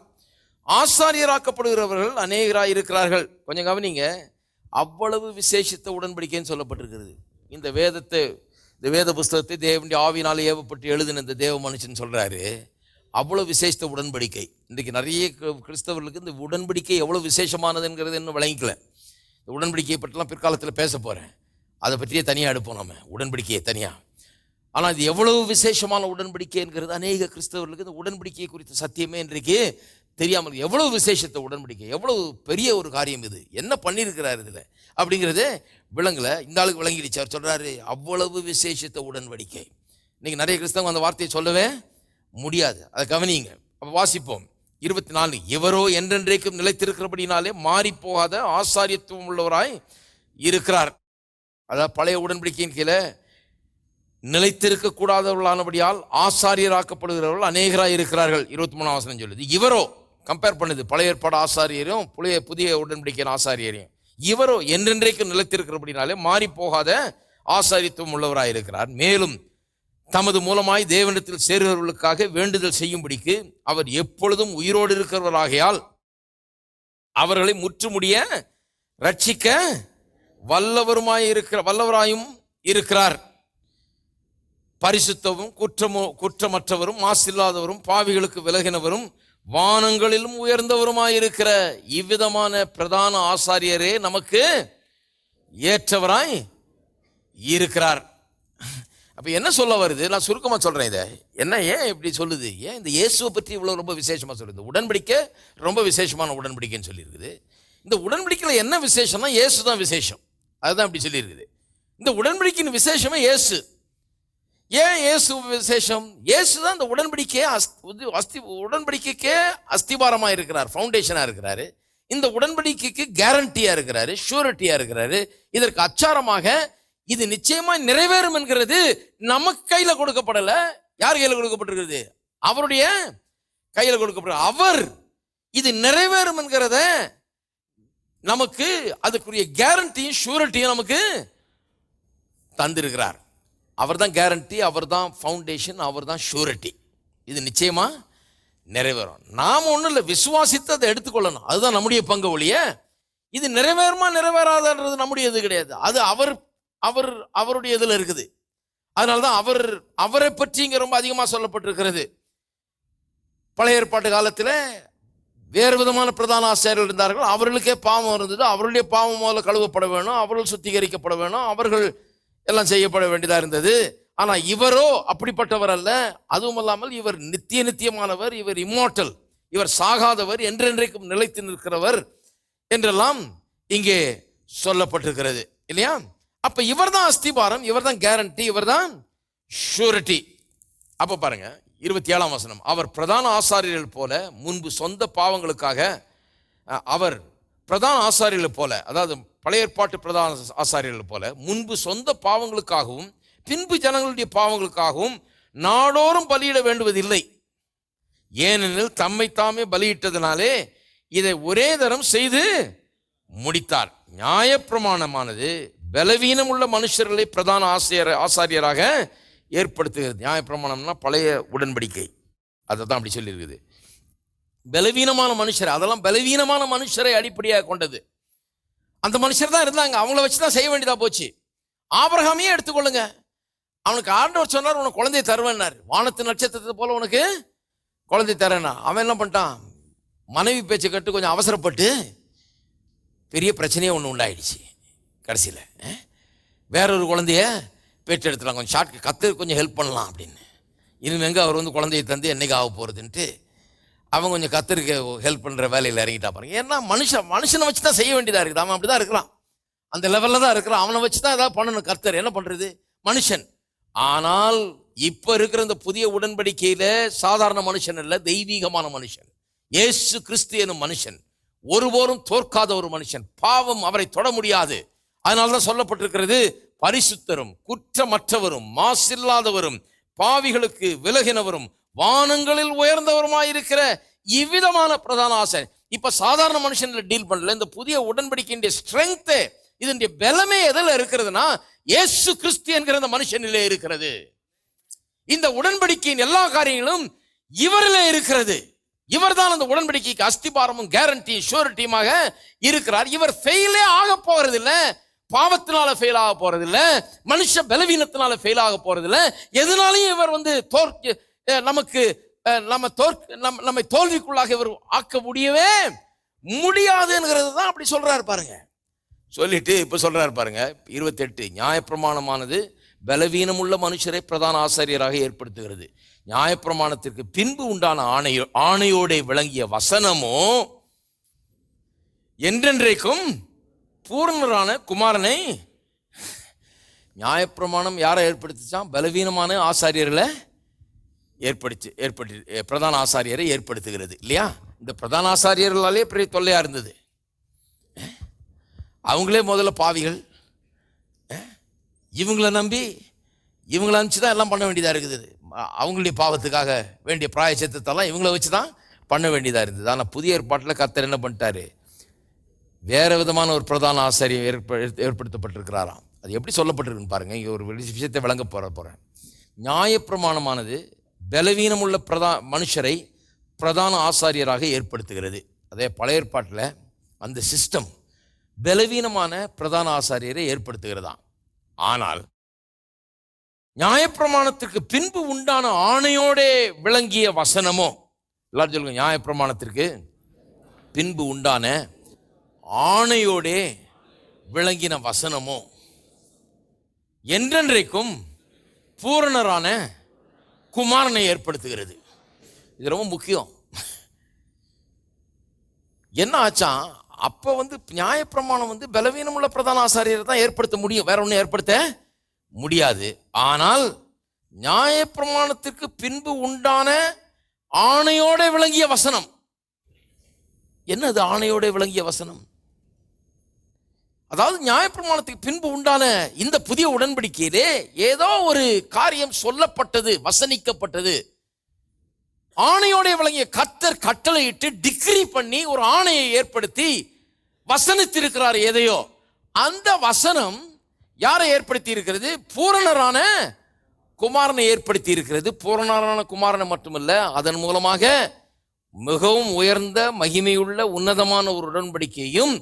ஆசாரியராக்கப்படுகிறவர்கள் அநேகராயிருக்கிறார்கள். கொஞ்சம் கவனிங்க, அவ்வளவு விசேஷித்த உடன்படிக்கைன்னு சொல்லப்பட்டிருக்கிறது. இந்த வேத புஸ்தகத்தை தேவனுடைய ஆவியினாலே ஏவப்பட்டு எழுதின இந்த தேவ மனுஷன் சொல்றாரு, அவ்வளவு விசேஷித்த உடன்படிக்கை. இன்றைக்கு நிறைய கிறிஸ்தவர்களுக்கு இந்த உடன்படிக்கை எவ்வளவு விசேஷமானதுங்கிறது இன்னும் விளங்கிக்கல. இந்த உடன்படிக்கையை பற்றிலாம் பிற்காலத்தில் பேச போறேன், அதை பற்றியே தனியாக எடுப்போம் நம்ம, உடன்படிக்கையை தனியாக. ஆனால் இது எவ்வளவு விசேஷமான உடன்படிக்கைங்கிறது அநேக கிறிஸ்தவர்களுக்கு இந்த உடன்படிக்கையை குறித்த சத்தியமே இன்றைக்கு தெரியாமல், எவ்வளவு விசேஷத்த உடன்படிக்கை, எவ்வளவு பெரிய ஒரு காரியம் இது, என்ன பண்ணியிருக்கிறார் இதில் அப்படிங்கிறது விளங்கல. இந்த ஆளுக்கு விளங்கிடுச்சு. அவர் சொல்றாரு அவ்வளவு விசேஷத்த உடன்படிக்கை. இன்னைக்கு நிறைய கிறிஸ்தவங்க அந்த வார்த்தையை சொல்லவே முடியாது. அதை கவனிங்க. அப்போ வாசிப்போம் 24. இவரோ என்றென்றைக்கும் நிலைத்திருக்கிறபடினாலே மாறி போகாத ஆசாரியத்துவம் உள்ளவராய் இருக்கிறார். அதாவது பழைய உடன்படிக்கையின் கீழே நிலைத்திருக்க கூடாதவர்களானபடியால் ஆசாரியராக்கப்படுகிறவர்கள் அநேகராய் இருக்கிறார்கள். 23ஆம் வசனம் சொல்லுது. இவரோ கம்பேர் பண்ணுது பழைய ஏற்பாடு ஆசாரியரையும் புதிய உடன்படிக்கையின் ஆசாரியரையும். இவரோ என்றென்றைக்கும் நிலைத்திருக்கிறபடினாலே மாறி போகாத ஆசாரியத்துவம் உள்ளவராய் இருக்கிறார். மேலும் தமது மூலமாய் தேவனிடத்தில் சேர்கிறவர்களுக்காக வேண்டுதல் செய்யும்படிக்கு அவர் எப்பொழுதும் உயிரோடு இருக்கிறவராகையால் அவர்களை முற்றுமுடிய ரட்சிக்க வல்லவராயும் இருக்கிறார். பரிசுத்தவும் குற்றமற்றவரும் மாசில்லாதவரும் பாவிகளுக்கு விலகினவரும் வானங்களிலும் உயர்ந்தவருமாயிருக்கிற இவ்விதமான பிரதான ஆசாரியரே நமக்கு ஏற்றவராய் இருக்கிறார். அப்ப என்ன சொல்ல வருது? நான் சுருக்கமா சொல்றேன். இதை என்ன ஏன் இப்படி சொல்லுது? ஏன் இந்த இயேசுவை பற்றி இவ்வளவு ரொம்ப விசேஷமா சொல்லுது? உடன்படிக்கை ரொம்ப விசேஷமான உடன்படிக்கைன்னு சொல்லியிருக்குது. இந்த உடன்படிக்கையில் என்ன விசேஷம்னா இயேசு தான் விசேஷம். அதுதான் இப்படி சொல்லியிருக்குது. இந்த உடன்படிக்கையின் விசேஷமே இயேசு. ஏன் இயேசு விசேஷம்? இயேசு தான் இந்த உடன்படிக்கைக்கே அஸ்திபாரமா இருக்கிறார், ஃபவுண்டேஷனா இருக்கிறாரு. இந்த உடன்படிக்கைக்கு கேரண்டியா இருக்கிறாரு, ஷூரிட்டியா இருக்கிறாரு. இதற்கு அச்சாரமாக இது நிச்சயமா நிறைவேறும் என்கிறது நமக்கு கையில கொடுக்கப்படல. யார் கையில கொடுக்கப்பட்டிருக்கிறது? அவருடைய கையில கொடுக்கப்பட. அவர் இது நிறைவேறும் என்கிறத நமக்கு அதுக்குரிய கேரண்டியும் ஷூரிட்டியும் நமக்கு தந்திருக்கிறார். அவர் தான் கேரண்டி, அவர் தான் ஃபவுண்டேஷன், அவர் தான் ஷூரிட்டி. இது நிச்சயமா நிறைவேறும். நாம் ஒன்றும் இல்லை, விசுவாசித்து அதை எடுத்துக்கொள்ளணும். அதுதான் நம்முடைய பங்கு ஒழிய இது நிறைவேறுமா நிறைவேறாதன்றது நம்முடைய இது கிடையாது. அது அவருடைய இதில் இருக்குது. அதனால்தான் அவரை பற்றி இங்கே ரொம்ப அதிகமாக சொல்லப்பட்டிருக்கிறது. பழைய ஏற்பாட்டு காலத்தில் வேறு விதமான பிரதான ஆசாரியர்கள் இருந்தார்கள். அவர்களுக்கே பாவம் இருந்தது. அவருடைய பாவம் முதல்ல கழுவப்பட வேணும், அவர்கள் சுத்திகரிக்கப்பட வேணும், அவர்கள் எல்லாம் செய்யப்பட வேண்டியதாக இருந்தது. ஆனால் இவரோ அப்படிப்பட்டவர் அல்ல. அதுவும் இல்லாமல் இவர் நித்தியமானவர், இவர் இம்மார்டல், இவர் சாகாதவர், என்றென்றைக்கும் நிலைத்து நிற்கிறவர் என்றெல்லாம் இங்கே சொல்லப்பட்டிருக்கிறது இல்லையா? அப்ப இவர் தான் அஸ்திபாரம், இவர் தான் கேரண்டி, இவர் தான் ஷூரிட்டி. அப்ப பாருங்க 27ஆம் வசனம். அவர் பிரதான ஆசாரியர்கள் போல முன்பு சொந்த பாவங்களுக்காக, அவர் பிரதான ஆசாரியர்கள் போல, அதாவது பழைய ஏற்பாட்டு பிரதான ஆசாரியர்கள் போல முன்பு சொந்த பாவங்களுக்காகவும் பின்பு ஜனங்களுடைய பாவங்களுக்காகவும் நாடோறும் பலியிட வேண்டுவதில்லை. ஏனெனில் தம்மை தாமே பலியிட்டதினாலே இதை ஒரே தரம் செய்து முடித்தார். நியாயப்பிரமாணமானது பலவீனம் உள்ள மனுஷர்களை பிரதான ஆசாரியராக ஏற்படுத்துகிறது. நியாயப்பிரமாணம்னா பழைய உடன்படிக்கை, அதை தான் அப்படி சொல்லியிருக்குது. பலவீனமான மனுஷர், அதெல்லாம் பலவீனமான மனுஷரை அடிப்படையாக கொண்டது. அந்த மனுஷர் தான் இருந்தாங்க, அவங்கள வச்சு தான் செய்ய வேண்டியதா போச்சு. ஆபிரகாமையே எடுத்துக்கொள்ளுங்க, அவனுக்கு ஆண்டவர் சொன்னார் உனக்கு குழந்தையை தருவேன்னார். வானத்து நட்சத்திரத்தை போல உனக்கு குழந்தை தரேன்னா அவன் என்ன பண்ணிட்டான்? மனைவி பேச்சை கட்டு கொஞ்சம் அவசரப்பட்டு பெரிய பிரச்சனையே ஒன்று உண்டாயிடுச்சு. கடைசியில் வேறொரு குழந்தைய பெற்றெடுத்துலாம், கொஞ்சம் ஷார்ட்க்கு கற்று கொஞ்சம் ஹெல்ப் பண்ணலாம் அப்படின்னு. இனிமே எங்கே அவர் வந்து குழந்தையை தந்து என்னைக்கு ஆக போகிறதுன்ட்டு அவன் கொஞ்சம் கத்தருக்கு ஹெல்ப் பண்ணுற வேலையில் இறங்கிட்டா பாருங்க. ஏன்னா மனுஷனை வச்சு தான் செய்ய வேண்டியதாக இருக்குது. அவன் அப்படி தான் இருக்கிறான், அந்த லெவலில் தான் இருக்கிறான். அவனை வச்சு தான் ஏதாவது பண்ணணும். கர்த்தர் என்ன பண்ணுறது? மனுஷன். ஆனால் இப்போ இருக்கிற இந்த புதிய உடன்படிக்கையில் சாதாரண மனுஷன் இல்லை, தெய்வீகமான மனுஷன். இயேசு கிறிஸ்து எனும் மனுஷன் ஒருபோதும் தோற்காத ஒரு மனுஷன். பாவம் அவரை தொட முடியாது. அதனால தான் சொல்லப்பட்டிருக்கிறது, பரிசுத்தரும் குற்றமற்றவரும் மாசில்லாதவரும் பாவிகளுக்கு விலகினவரும் வானங்களில் உயர்ந்தவருமாயிருக்கிற இவ்விதமான பிரதான ஆசை. இப்ப சாதாரண மனுஷன்ல டீல் பண்ணல. இந்த புதிய உடன்படிக்கையின் ஸ்ட்ரெங்த், இதனுடைய பலமே எதில் இருக்கிறதுனா இயேசு கிறிஸ்து என்கிற இந்த மனுஷனிலே இருக்கிறது. இந்த உடன்படிக்கையின் எல்லா காரியங்களும் இவரிலே இருக்கிறது. இவர் தான் அந்த உடன்படிக்கைக்கு அஸ்திபாரமும் கேரண்டி ஷூரிட்டியுமாக இருக்கிறார். இவர் ஃபெயிலே ஆக போறதில்லை, பாவத்தினால ஃபெயில் ஆக போறதில்லை, மனுஷ பலவீனத்தினால ஃபெயில் ஆக போறதில்லை. எதனாலையும் இவர் வந்து நம்மை தோல்விக்குள்ளாக இவர் ஆக்க முடியவே முடியாதுங்கிறது தான் அப்படி சொல்றாரு பாருங்க. சொல்லிட்டு இப்ப சொல்றாரு பாருங்க 28, நியாயப்பிரமாணமானது பலவீனமுள்ள மனுஷரை பிரதான ஆசாரியராக ஏற்படுத்துகிறது. நியாயப்பிரமாணத்திற்கு பின்பு உண்டான ஆணையோட விளங்கிய வசனமோ என்றென்றைக்கும் பூர்ணரான குமாரனை. நியாயப்பிரமாணம் யாரை ஏற்படுத்திச்சான்? பலவீனமான ஆசாரியர்களை பிரதான ஆசாரியரை ஏற்படுத்துகிறது இல்லையா? இந்த பிரதான ஆசாரியர்களாலே பெரிய தொல்லையா இருந்தது. அவங்களே முதல்ல பாவிகள், இவங்களை நம்பி இவங்களை அனுப்பிச்சு தான் எல்லாம் பண்ண வேண்டியதாக இருக்குது. அவங்களுடைய பாவத்துக்காக வேண்டிய பிராயச்சித்தத்தெல்லாம் இவங்களை வச்சு தான் பண்ண வேண்டியதாக இருந்தது. ஆனால் புதிய ஏற்பாட்டில் கர்த்தர் என்ன பண்ணிட்டாரு? வேற விதமான ஒரு பிரதான ஆசாரியம் ஏற்படுத்தப்பட்டிருக்கிறாராம். அது எப்படி சொல்லப்பட்டிருக்குன்னு பாருங்க. இங்கே ஒரு விஷயத்தை விளங்க போகிறேன். நியாயப்பிரமாணமானது பலவீனமுள்ள மனுஷரை பிரதான ஆசாரியராக ஏற்படுத்துகிறது. அதே பழைய ஏற்பாட்டில் அந்த சிஸ்டம் பலவீனமான பிரதான ஆசாரியரை ஏற்படுத்துகிறதாம். ஆனால் நியாயப்பிரமாணத்திற்கு பின்பு உண்டான ஆணையோட விளங்கிய வசனமோ, எல்லாரும் சொல்லுங்க, நியாயப்பிரமாணத்திற்கு பின்பு உண்டான ஆணையோட விளங்கின வசனமோ என்றென்றைக்கும் பூரணரான குமாரனை ஏற்படுத்துகிறது. இது ரொம்ப முக்கியம். என்ன ஆச்சா? அப்ப வந்து நியாயப்பிரமாணம் வந்து பலவீனமுள்ள பிரதான ஆசாரியரை தான் ஏற்படுத்த முடியும், வேற ஒன்றும் ஏற்படுத்த முடியாது. ஆனால் நியாயப்பிரமாணத்திற்கு பின்பு உண்டான ஆணையோட விளங்கிய வசனம் என்னது? ஆணையோட விளங்கிய வசனம், அதாவது நியாயப்பிரமாணத்துக்கு பின்பு உண்டான இந்த புதிய உடன்படிக்கையிலே ஏதோ ஒரு காரியம் சொல்லப்பட்டது, வசனிக்கப்பட்டது. ஆணையோட விளங்கிய கர்த்தர் கட்டளையிட்டு டிகிரி பண்ணி ஒரு ஆணையை ஏற்படுத்தி வசனித்திருக்கிறார் எதையோ. அந்த வசனம் யாரை ஏற்படுத்தி இருக்கிறது? பூரணரான குமாரனை ஏற்படுத்தி இருக்கிறது. பூரணரான குமாரனை மட்டுமல்ல, அதன் மூலமாக மிகவும் உயர்ந்த மகிமையுள்ள உன்னதமான ஒரு உடன்படிக்கையும்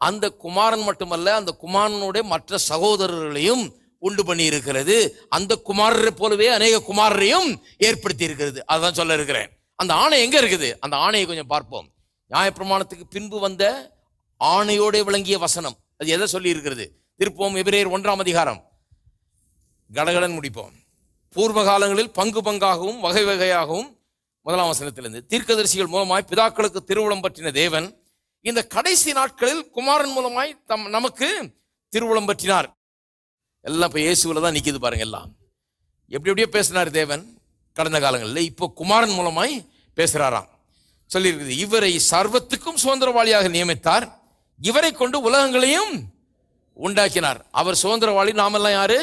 அந்த குமாரன் மட்டுமல்ல, அந்த குமாரனுடைய மற்ற சகோதரர்களையும் உண்டு பண்ணி இருக்கிறது. அந்த குமாரரை போலவே அநேக குமாரரையும் ஏற்படுத்தி இருக்கிறது. அதான் சொல்ல இருக்கிறேன். அந்த ஆணை எங்க இருக்குது? அந்த ஆணையை கொஞ்சம் பார்ப்போம். நியாயப்பிரமாணத்துக்கு பின்பு வந்த ஆணையோட விளங்கிய வசனம் அது எதை சொல்லி இருக்கிறது? திருப்போம் எபிரேயர் 1ஆம் அதிகாரம், கடகடன் முடிப்போம். பூர்வ காலங்களில் பங்கு பங்காகவும் வகை வகையாகவும் 1ஆம் வசனத்திலிருந்து தீர்க்கதரிசிகள் மூலமாய் பிதாக்களுக்கு திருவுளம் பற்றின தேவன் இந்த கடைசி நாட்களில் குமாரன் மூலமாய் நமக்கு திருவுளம் பற்றினார். எல்லாம் இப்போ இயேசுவில் தான் நிற்கிது பாருங்க. எல்லாம் எப்படியோ பேசினார் தேவன் கடந்த காலங்களில், இப்போ குமாரன் மூலமாய் பேசுகிறாராம். சொல்லியிருக்குது, இவரை சர்வத்துக்கும் சுதந்திரவாளியாக நியமித்தார், இவரை கொண்டு உலகங்களையும் உண்டாக்கினார். அவர் சுதந்திரவாளி, நாமெல்லாம் யாரு?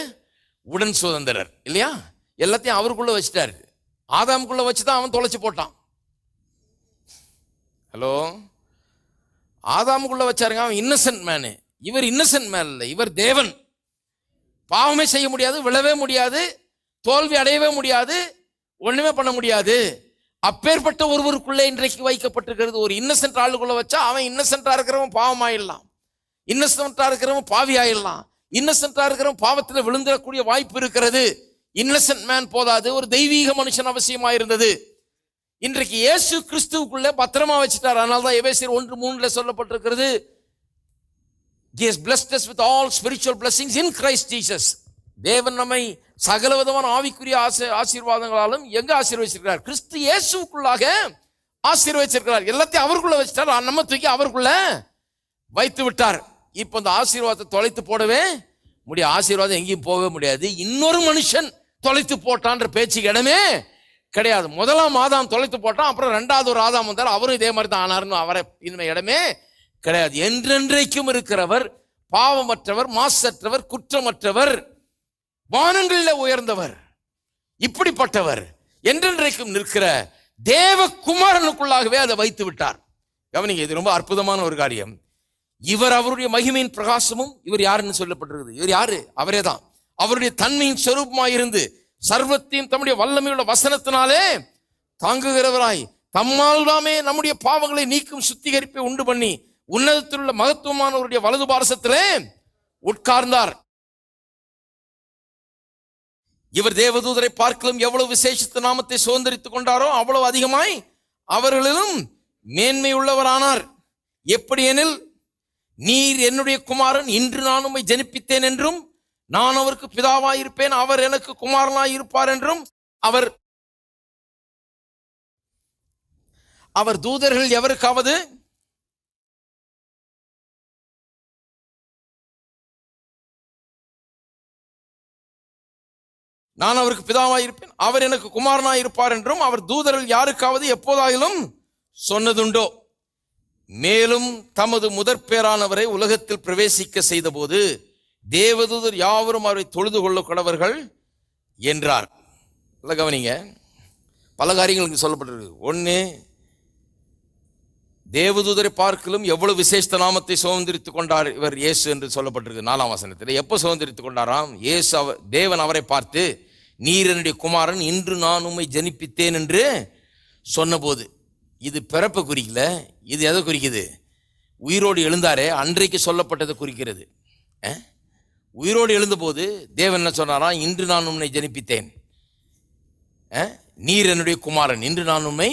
உடன் சுதந்திரர் இல்லையா? எல்லாத்தையும் அவருக்குள்ள வச்சுட்டாரு. ஆதாமுக்குள்ள வச்சுதான் அவன் தொலைச்சு போட்டான். ஹலோ, ஆதாமுக்குள்ள வச்சாருங்க, அவன் இன்னசென்ட் மேனு. இவர் இன்னசென்ட் மேன் இல்லை, இவர் தேவன். பாவமே செய்ய முடியாது, விழவே முடியாது, தோல்வி அடையவே முடியாது, ஒண்ணுமே பண்ண முடியாது. அப்பேற்பட்ட ஒருவருக்குள்ளே இன்றைக்கு வைக்கப்பட்டிருக்கிறது. ஒரு இன்னசென்ட் ஆளுக்குள்ள வச்சா அவன் இன்னசென்டா இருக்கிறவன் பாவமாயிடலாம், இன்னசென்டா இருக்கிறவன் பாவி ஆயிடலாம், இன்னசென்டா இருக்கிறவன் பாவத்தில் விழுந்துடக்கூடிய வாய்ப்பு இருக்கிறது. இன்னசென்ட் மேன் போதாது, ஒரு தெய்வீக மனுஷன் அவசியமா இருந்தது. இன்றைக்கு இயேசு கிறிஸ்துவுக்குள்ள பத்திரமா வச்சுட்டார். அதனால்தான் எபேசியர் 1:3 சொல்லப்பட்டிருக்கிறது, He has blessed us with all spiritual blessings in Christ Jesus. தேவன் நம்மை சகல விதமான ஆவிக்குரிய ஆசீர்வாதங்களாலும் எங்க ஆசீர்வதிச்சிருக்கிறார்? கிறிஸ்து இயேசுக்குள்ளாக ஆசீர்வதிச்சிருக்கிறார். எல்லாத்தையும் அவருக்குள்ள வச்சுட்டார், நம்ம தூக்கி அவருக்குள்ள வைத்து விட்டார். இப்ப இந்த ஆசீர்வாதத்தை தொலைத்து போடவே முடியாது, ஆசீர்வாதம் எங்கேயும் போகவே முடியாது. இன்னொரு மனுஷன் தொலைத்து போட்டான்ற பேச்சுக்கு இடமே கிடையாது. முதலாம் ஆதாம் தொலைத்து போட்டான், அப்புறம் இரண்டாவது ஒரு ஆதாம் வந்தார், அவரும் இதே மாதிரி தான் ஆனார்னு அவரை இனிமே இடமே கிடையாது. என்றென்றைக்கும் இருக்கிறவர், பாவமற்றவர், மாசற்றவர், குற்றமற்றவர், வானங்களில் உயர்ந்தவர், இப்படிப்பட்டவர், என்றென்றைக்கும் நிற்கிற தேவகுமாரனுக்குள்ளாகவே அதை வைத்து விட்டார். கவனிங்க, இது ரொம்ப அற்புதமான ஒரு காரியம். இவர் அவருடைய மகிமையின் பிரகாசமும், இவர் யாருன்னு சொல்லப்பட்டிருக்குது. இவர் யாரு? அவரே தான். அவருடைய தன்மையின் சொரூபமாய் இருந்து சர்வத்தையும் தம்முடைய வல்லமையுள்ள வசனத்தினாலே தாங்குகிறவராய் தம்மால் தாமே நம்முடைய பாவங்களை நீக்கும் சுத்திகரிப்பை உண்டு பண்ணி உன்னதத்தில் உள்ள மகத்துவமானவருடைய வலது பாரசத்திலே உட்கார்ந்தார். இவர் தேவதூதரை பார்க்கலும் எவ்வளவு விசேஷித்த நாமத்தை சுதந்திரித்துக் கொண்டாரோ அவ்வளவு அதிகமாய் அவர்களிலும் மேன்மை உள்ளவரானார். எப்படி எனில், நீர் என்னுடைய குமாரன், இன்று நான் உம்மை ஜனிப்பித்தேன் என்றும், நான் அவருக்கு பிதாவாயிருப்பேன், அவர் எனக்கு குமாரனாய் இருப்பார் என்றும் அவர் தூதர்கள் எவருக்காவது நான் அவருக்கு பிதாவாயிருப்பேன், அவர் எனக்கு குமாரனாய் இருப்பார் என்றும் அவர் தூதர்கள் யாருக்காவது எப்போதாயிலும் சொன்னதுண்டோ? மேலும் தமது முதற்பேரானவரை உலகத்தில் பிரவேசிக்க செய்த போது தேவதூதர் யாவரும் அவரை தொழுது கொள்ள கடவர்கள் என்றார். கவனிங்க, பல காரியங்களுக்கு சொல்லப்பட்டிருக்கு. ஒன்று, தேவதூதரை பார்க்கலும் எவ்வளவு விசேஷ நாமத்தை சுதந்திரித்துக் கொண்டார் இவர் இயேசு என்று சொல்லப்பட்டிருக்கு 4ஆம் வசனத்தில். எப்போ சுதந்திரித்துக் கொண்டாராம்? இயேசு தேவன் அவரை பார்த்து, நீர் என்னுடைய குமாரன், இன்று நான் உம்மை ஜனிப்பித்தேன் என்று சொன்னபோது. இது பிறப்பை குறிக்கல, இது எதை குறிக்குது? உயிரோடு எழுந்தாரே அன்றைக்கு சொல்லப்பட்டதை குறிக்கிறது. உயிரோடு எழுந்தபோது தேவன் என்ன சொன்னாராம்? இன்று நான் உம்மை ஜனிப்பித்தேன், நீர் என்னுடைய குமாரன், இன்று நான் உம்மை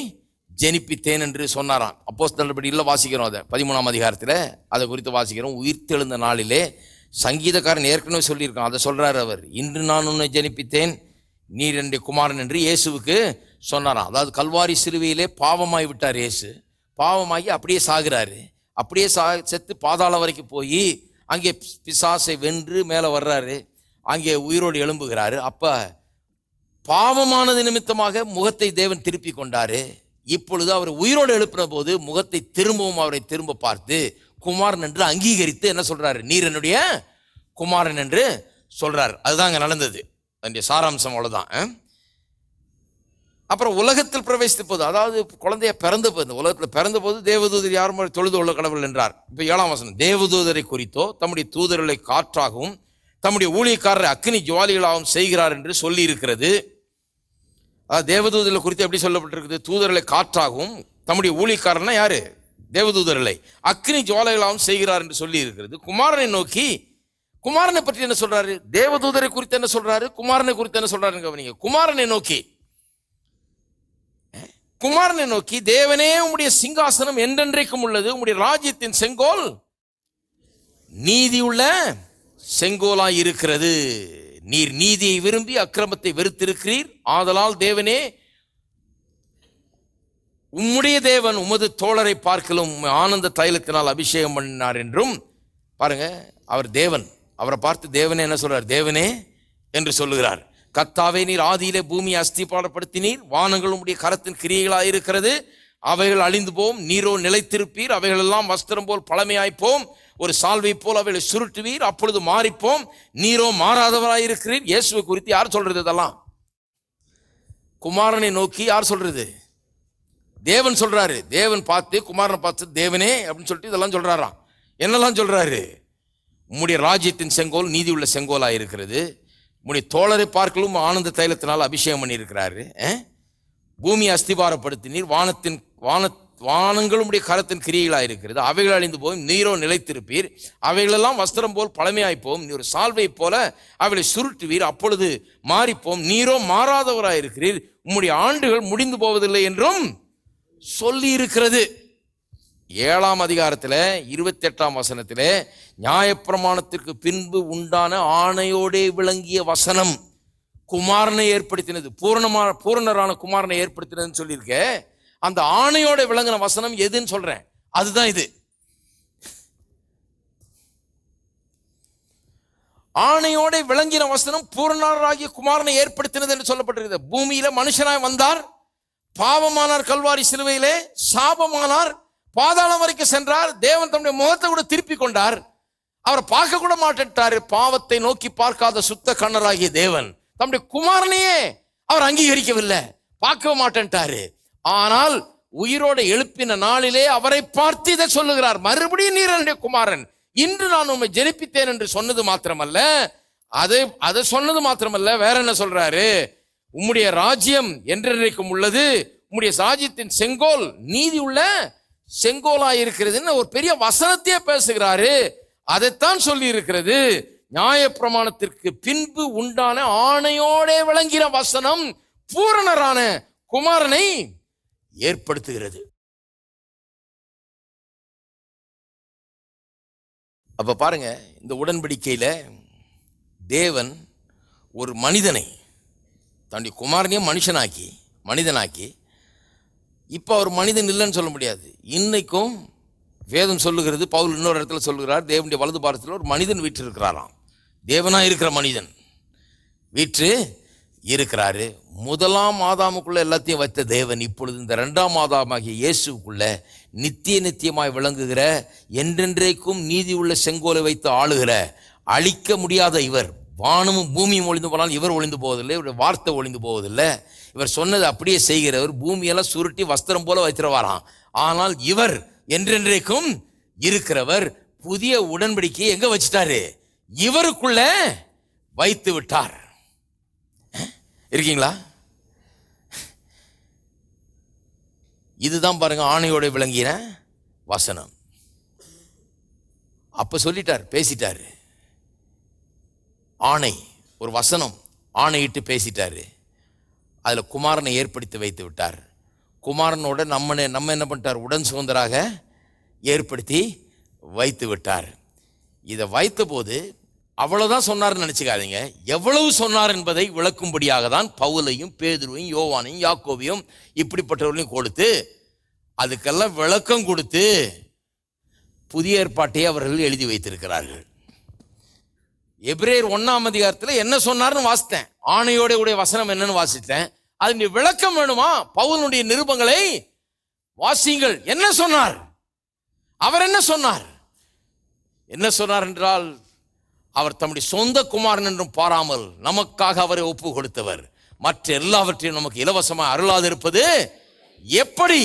ஜனிப்பித்தேன் என்று சொன்னாராம். அப்போஸ்தலர் நடபடிகளில் வாசிக்கிறோம், அதை 13ஆம் அதிகாரத்தில் அதை குறித்து வாசிக்கிறோம். உயிர்த்தெழுந்த நாளிலே சங்கீதக்காரன் ஏற்கனவே சொல்லியிருக்கான், அதை சொல்றாரு அவர். இன்று நான் உன்னை ஜனிப்பித்தேன், நீர் என்னுடைய குமாரன் என்று இயேசுவுக்கு சொன்னாராம். அதாவது கல்வாரி சிலுவையிலே பாவமாகி விட்டார் இயேசு. பாவமாகி அப்படியே சாகுறாரு. அப்படியே செத்து பாதாளம் வரைக்கும் போய் அங்கே பிசாசை வென்று மேலே வர்றாரு, அங்கே உயிரோடு எழும்புகிறாரு. அப்ப பாவமானது நிமித்தமாக முகத்தை தேவன் திருப்பி கொண்டாரு. இப்பொழுது அவர் உயிரோடு எழுப்பின போது முகத்தை திரும்பவும் அவரை திரும்ப பார்த்து குமாரன் என்று அங்கீகரித்து என்ன சொல்றாரு? நீர் என்னுடைய குமாரன் என்று சொல்றாரு. அதுதான் அங்கே நடந்தது. அதனுடைய சாராம்சம் அவ்வளவுதான். அப்புறம் உலகத்தில் பிரவேசித்த போது, அதாவது குழந்தைய பிறந்த போது, உலகத்தில் பிறந்த போது தேவதூதர் யாரும் தொழுது கொள்ள கடவுள் என்றார். இப்போ 7ஆம் வசனம், தேவதூதரை குறித்தோ தம்முடைய தூதர்களை காற்றாகவும் தம்முடைய ஊழியக்காரரை அக்கினி ஜுவாலிகளாகவும் செய்கிறார் என்று சொல்லி இருக்கிறது. அதாவது தேவதூதர்களை குறித்து எப்படி சொல்லப்பட்டிருக்குது? தூதர்களை காற்றாகவும் தம்முடைய ஊழியக்காரன்னா யாரு? தேவதூதர்களை அக்கினி ஜுவாலைகளாகவும் செய்கிறார் என்று சொல்லி இருக்கிறது. குமாரனை நோக்கி, குமாரனை பற்றி என்ன சொல்றாரு? தேவதூதரை குறித்து என்ன சொல்றாரு? குமாரனை குறித்து என்ன சொல்றாருன்னு கவனிங்க. குமாரனை நோக்கி, தேவனே உம்முடைய சிங்காசனம் என்றென்றைக்கும் உள்ளது, உம்முடைய ராஜ்யத்தின் செங்கோல் நீதியுள்ள செங்கோலாய் இருக்கிறது. நீர் நீதியை விரும்பி அக்கிரமத்தை வெறுத்திருக்கிறீர். ஆதலால் தேவனே, உம்முடைய தேவன் உமது தோழரை பார்க்கலும் ஆனந்த தைலத்தினால் அபிஷேகம் பண்ணினார் என்றும். பாருங்க, அவர் தேவன். அவரை பார்த்து தேவனே என்ன சொல்றார்? தேவனே என்று சொல்லுகிறார். கர்த்தாவே, நீர் ஆதியிலே பூமியை அஸ்திபாரப்படுத்தினீர். வானங்கள் உம்முடைய கரத்தின் கிரியைகளாய் இருக்கிறது. அவைகள் அழிந்து போம், நீரோ நிலைத்திருப்பீர். அவைகள் எல்லாம் வஸ்திரம் போல் பழமையாய்ப்போம், ஒரு சால்வை போல் அவைகளை சுருட்டுவீர், அப்பொழுது மாறிப்போம். நீரோ மாறாதவராயிருக்கிறீர். இயேசுவை குறித்து யார் சொல்றது? இதெல்லாம் குமாரனை நோக்கி யார் சொல்றது? தேவன் சொல்றாரு. தேவன் பார்த்து குமாரனை பார்த்து தேவனே அப்படின்னு சொல்லிட்டு இதெல்லாம் சொல்றாராம். என்னெல்லாம் சொல்றாரு? உம்முடைய ராஜ்யத்தின் செங்கோல் நீதி உள்ள செங்கோலாய் இருக்கிறது. உம்முடைய தோழரை பார்க்கலும் ஆனந்த தைலத்தினால் அபிஷேகம் பண்ணியிருக்கிறாரு. பூமியை அஸ்திபாரப்படுத்தினீர், வானங்களும் உடைய கரத்தின் கிரியைகளாக இருக்கிறது, அவைகள் அழிந்து போகும், நீரோ நிலைத்திருப்பீர். அவைகளெல்லாம் வஸ்திரம் போல் பழமையாய் போகும், நீ ஒரு சால்வை போல அவைகளை சுருட்டுவீர், அப்பொழுது மாறிப்போம். நீரோ மாறாதவராய் இருக்கிறீர், உம்முடைய ஆண்டுகள் முடிந்து போவதில்லை என்றும் சொல்லி இருக்கிறது. 7ஆம் அதிகாரத்தில் 28ஆம் வசனத்தில் நியாயப்பிரமாணத்திற்கு பின்பு உண்டான ஆணையோடே விளங்கிய வசனம் குமாரனை ஏற்படுத்தினது, பூரணரான குமாரனை ஏற்படுத்தினதுன்னு சொல்லியிருக்க. அந்த ஆணையோட விளங்கின வசனம் எதுன்னு சொல்றேன், அதுதான் இது. ஆணையோட விளங்கின வசனம் பூரணராகிய குமாரனை ஏற்படுத்தினது என்று சொல்லப்பட்டிருக்கிறது. பூமியில மனுஷனாய் வந்தார், பாவமானார், கல்வாரி சிலுவையிலே சாபமானார், பாதாளம் வரைக்கும் சென்றார், தேவன் தம்முடைய முகத்தை கூட திருப்பி கொண்டார், அவரை பார்க்க கூட மாட்டாரு. பாவத்தை நோக்கி பார்க்காத சுத்த கண்ணராகிய தேவன் தம்முடைய குமாரனையே அவர் அங்கீகரிக்கவில்லை, பார்க்க மாட்டேன்ட்டாரு. ஆனால் உயிரோட எழுப்பின நாளிலே அவரை பார்த்து இதை சொல்லுகிறார், மறுபடியும் நீர் என்னுடைய குமாரன், இன்று நான் உம்மை ஜெனிப்பித்தேன் என்று சொன்னது மாத்திரமல்ல, அதை சொன்னது மாத்திரமல்ல, வேற என்ன சொல்றாரு, உம்முடைய ராஜ்யம் என்றென்றைக்கும் உள்ளது, உம்முடைய ராஜ்யத்தின் செங்கோல் நீதி உள்ள செங்கோலாய் இருக்கிறதுன்னு ஒரு பெரிய வசனத்தையே பேசுகிறாரு. அதைத்தான் சொல்லி இருக்கிறது. நியாயப்பிரமாணத்திற்கு பின்பு உண்டான ஆணையோட விளங்கின வசனம் பூரணரான குமாரனை ஏற்படுத்துகிறது. அப்ப பாருங்க, இந்த உடன்படிக்கையில தேவன் ஒரு மனிதனை தன்னுடைய குமாரனையும் மனிதனாக்கி இப்ப அவர் மனிதன் இல்லைன்னு சொல்ல முடியாது. இன்னைக்கும் வேதம் சொல்லுகிறது, பவுல் இன்னொரு இடத்துல சொல்லுகிறார், தேவனுடைய வலது பாரத்தில் ஒரு மனிதன் வீற்று இருக்கிறாராம். தேவனா இருக்கிற மனிதன் வீற்று இருக்கிறாரு. முதலாம் ஆதாமுக்குள்ள எல்லாத்தையும் வைத்த தேவன் இப்பொழுது இந்த 2ஆம் ஆதாமாகிய இயேசுக்குள்ள நித்தியமாய் விளங்குகிற, என்றென்றைக்கும் நீதி உள்ள செங்கோலை வைத்து ஆளுகிற, அழிக்க முடியாத இவர், வானமும் பூமியும் ஒளிந்து போனால் இவர் ஒளிந்து போவதில்லை, இவருடைய வார்த்தை ஒளிந்து போவதில்லை, இவர் சொன்னது அப்படியே செய்கிறவர், பூமியெல்லாம் சுருட்டி வஸ்திரம் போல வைத்திருவாராம். ஆனால் இவர் என்றென்றைக்கும் இருக்கிறவர். புதிய உடன்படிக்கையை எங்க வச்சிட்டாரு, இவருக்குள்ள வைத்து விட்டார். இருக்கீங்களா? இதுதான் பாருங்க ஆணையோட விளங்கின வசனம். அப்ப சொல்லிட்டார், பேசிட்டாரு. ஆணை ஒரு வசனம், ஆணையிட்டு பேசிட்டாரு. அதுல குமாரனை ஏற்படுத்தி வைத்து விட்டார். குமாரனோட நம்ம என்ன பண்ணிட்டார், உடன் சுதந்திராக ஏற்படுத்தி வைத்து விட்டார். இதை வைத்த போது அவ்வளவுதான் சொன்னார்னு நினைச்சுக்காதீங்க. எவ்வளவு சொன்னார் என்பதை விளக்கும்படியாக தான் பவுலையும் பேதுருவையும் யோவானையும் யாக்கோபையும் இப்படிப்பட்டவர்களையும் கொடுத்து அதுக்கெல்லாம் விளக்கம் கொடுத்து புதிய ஏற்பாட்டை அவர்கள் எழுதி வைத்திருக்கிறார்கள். எபிரேயர் 1ஆம் அதிகாரத்தில் என்ன சொன்னார்னு வாசித்தேன், ஆணையோட உடைய வசனம் என்னன்னு வாசித்தேன். அதனுடைய விளக்கம் வேணுமா, பவுலுடைய நிருபங்களை வாசியுங்கள். என்ன சொன்னார் அவர், என்ன சொன்னார் என்றால், அவர் தம்முடைய சொந்த குமாரன் என்றும் பாராமல் நமக்காக அவரை ஒப்பு கொடுத்தவர், மற்ற எல்லாவற்றையும் நமக்கு இலவசமாக அருளாதிருப்பது எப்படி?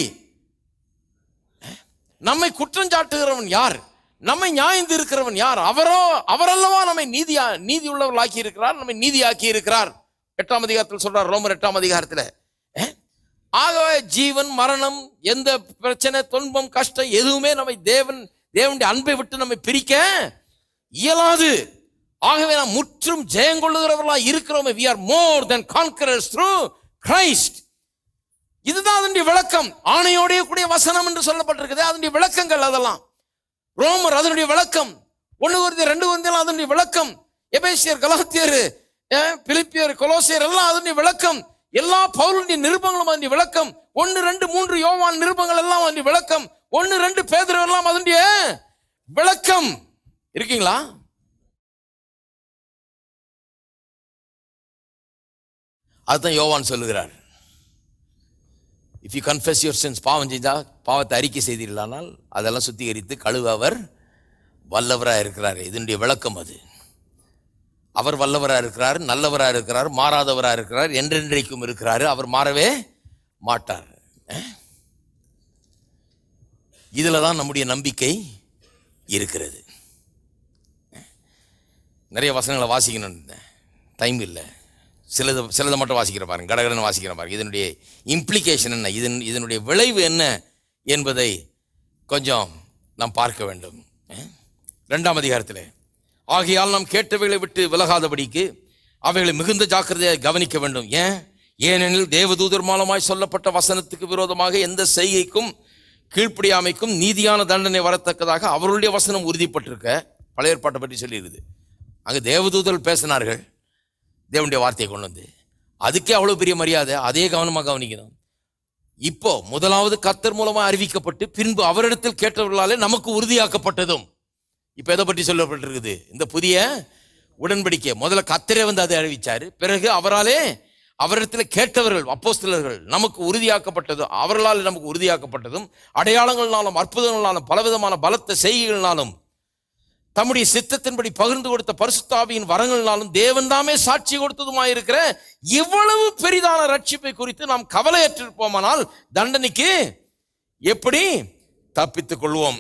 நம்மை குற்றம் சாட்டுகிறவன் யார், நம்மை நியாயந்து இருக்கிறவன் யார்? அவரல்லவா நம்மை நீதி உள்ளவர்களாக்கி இருக்கிறார், நம்மை நீதியாக்கி இருக்கிறார். 8ஆம் அதிகாரத்தில் சொல்றார், ரோமர் 8ஆம் அதிகாரத்தில். ஆகவே ஜீவன் மரணம், எந்த பிரச்சனை, துன்பம், கஷ்டம் எதுவுமே நம்மை தேவனுடைய அன்பை விட்டு நம்மை பிரிக்க இயலாது. ஆகவே நாம் முற்றும் ஜெயங்கொள்ளுகிறவர்களாக இருக்கிறோம். we are more than conquerors through Christ. இதுதான் அதனுடைய விளக்கம். ஆணையோடைய கூடிய வசனம் என்று சொல்லப்பட்டிருக்குது, அதனுடைய விளக்கங்கள் அதெல்லாம். ரோமர் அதனுடைய விளக்கம், 1 கொரிந்தியர் 2 கொரிந்தியர் அதனுடைய விளக்கம், எபேசியர், கலாத்தியர், பிலிப்பியர், கொலோசியர் எல்லாம் அதனுடைய விளக்கம். எல்லா பவுலுடைய நிருபங்களும் அதனுடைய விளக்கம். 1, 2, 3 யோவான் நிருபங்கள் எல்லாம் அதனுடைய விளக்கம். 1, 2 பேதுரு எல்லாம் அதனுடைய விளக்கம். இருக்கீங்களா? அதுதான் யோவான் சொல்லுகிறார், if you confess your since, பாவம் செஞ்சா பாவத்தை அறிக்கை செய்தீர்களானால் அதெல்லாம் சுத்திகரித்து கழுவ அவர் வல்லவராக இருக்கிறார். இதனுடைய விளக்கம் அது. அவர் வல்லவராக இருக்கிறார், நல்லவராக இருக்கிறார், மாறாதவராக இருக்கிறார், என்றென்றைக்கும் இருக்கிறார், அவர் மாறவே மாட்டார். இதுல தான் நம்முடைய நம்பிக்கை இருக்கிறது. நிறைய வசனங்களை வாசிக்கணும், டைம் இல்லை. சிலதை மட்டும் வாசிக்கிற பாருங்க, கடகடன்னு வாசிக்கிற பாருங்க. இதனுடைய இம்ப்ளிகேஷன் என்ன, இதனுடைய விளைவு என்ன என்பதை கொஞ்சம் நாம் பார்க்க வேண்டும். 2ஆம் அதிகாரத்தில், ஆகையால் நாம் கேட்டவைகளை விட்டு விலகாதபடிக்கு அவைகளை மிகுந்த ஜாக்கிரதையாக கவனிக்க வேண்டும். ஏனெனில் தேவதூதர் மூலமாய் சொல்லப்பட்ட வசனத்துக்கு விரோதமாக எந்த செய்கைக்கும் கீழ்ப்படியாமைக்கும் நீதியான தண்டனை வரத்தக்கதாக அவருடைய வசனம் உறுதிப்பட்டிருக்க. பழைய ஏற்பாட்டை பற்றி சொல்லியிருக்குது. அங்கே தேவதூதர்கள் பேசினார்கள், தேவனுடைய வார்த்தையை கொண்டு வந்து, அதுக்கே அவ்வளோ பெரிய மரியாதை. அதே கவனமாக கவனிக்கணும். இப்போ முதலாவது கர்த்தர் மூலமாக அறிவிக்கப்பட்டு பின்பு அவரிடத்தில் கேட்டவர்களாலே நமக்கு உறுதியாக்கப்பட்டதும். இப்போ எதை பற்றி சொல்லப்பட்டிருக்குது? இந்த புதிய உடன்படிக்கை. முதல்ல கர்த்தரே வந்து அதை அறிவிச்சாரு, பிறகு அவரிடத்தில் கேட்டவர்கள் அப்போஸ்தலர்கள் நமக்கு உறுதியாக்கப்பட்டதும், அவர்களால் நமக்கு உறுதியாக்கப்பட்டதும், அடையாளங்களாலும் அற்புதங்களாலும் பலவிதமான பலத்த செய்கைகளினாலும் தம்முடைய சித்தத்தின்படி பகிர்ந்து கொடுத்த பரிசுத்த ஆவியின் வரங்களாலும் தேவன் தாமே சாட்சி கொடுத்ததுமாயிருக்கிற இவ்வளவு பெரிதான ரட்சிப்பை குறித்து நாம் கவலையற்றிருப்போமானால் தண்டனைக்கு எப்படி தப்பித்துக் கொள்வோம்.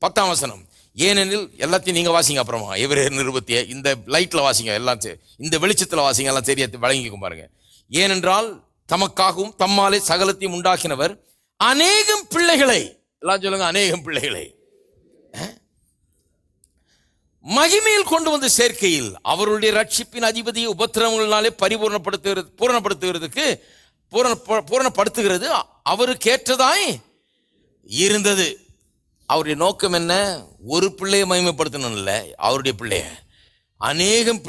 10ஆம் வசனம், ஏனெனில் எல்லாத்தையும் நீங்க வாசிங்க, அப்புறமா எபிரேயர் நிருபத்திய இந்த லைட்ல வாசிங்க, எல்லாம் இந்த வெளிச்சத்துல வாசிங்க, எல்லாம் சரியா வழங்கிக்கும் பாருங்க. ஏனென்றால் தமக்காகவும் தம்மாலே சகலத்தையும் உண்டாக்கினவர் அநேகம் பிள்ளைகளை, எல்லாம் சொல்லுங்க, அநேகம் பிள்ளைகளை மகிமையில் கொண்டு வந்து சேர்க்கையில் அவருடைய ரட்சிப்பின் அதிபதியை உபத்திரவங்களினாலே பூரணப்படுத்துகிறது அவருக்கேற்றதாய் இருந்தது. அவருடைய நோக்கம் என்ன? ஒரு பிள்ளையை மகிமைப்படுத்தணும் இல்லை, அவருடைய பிள்ளைய அநேகம்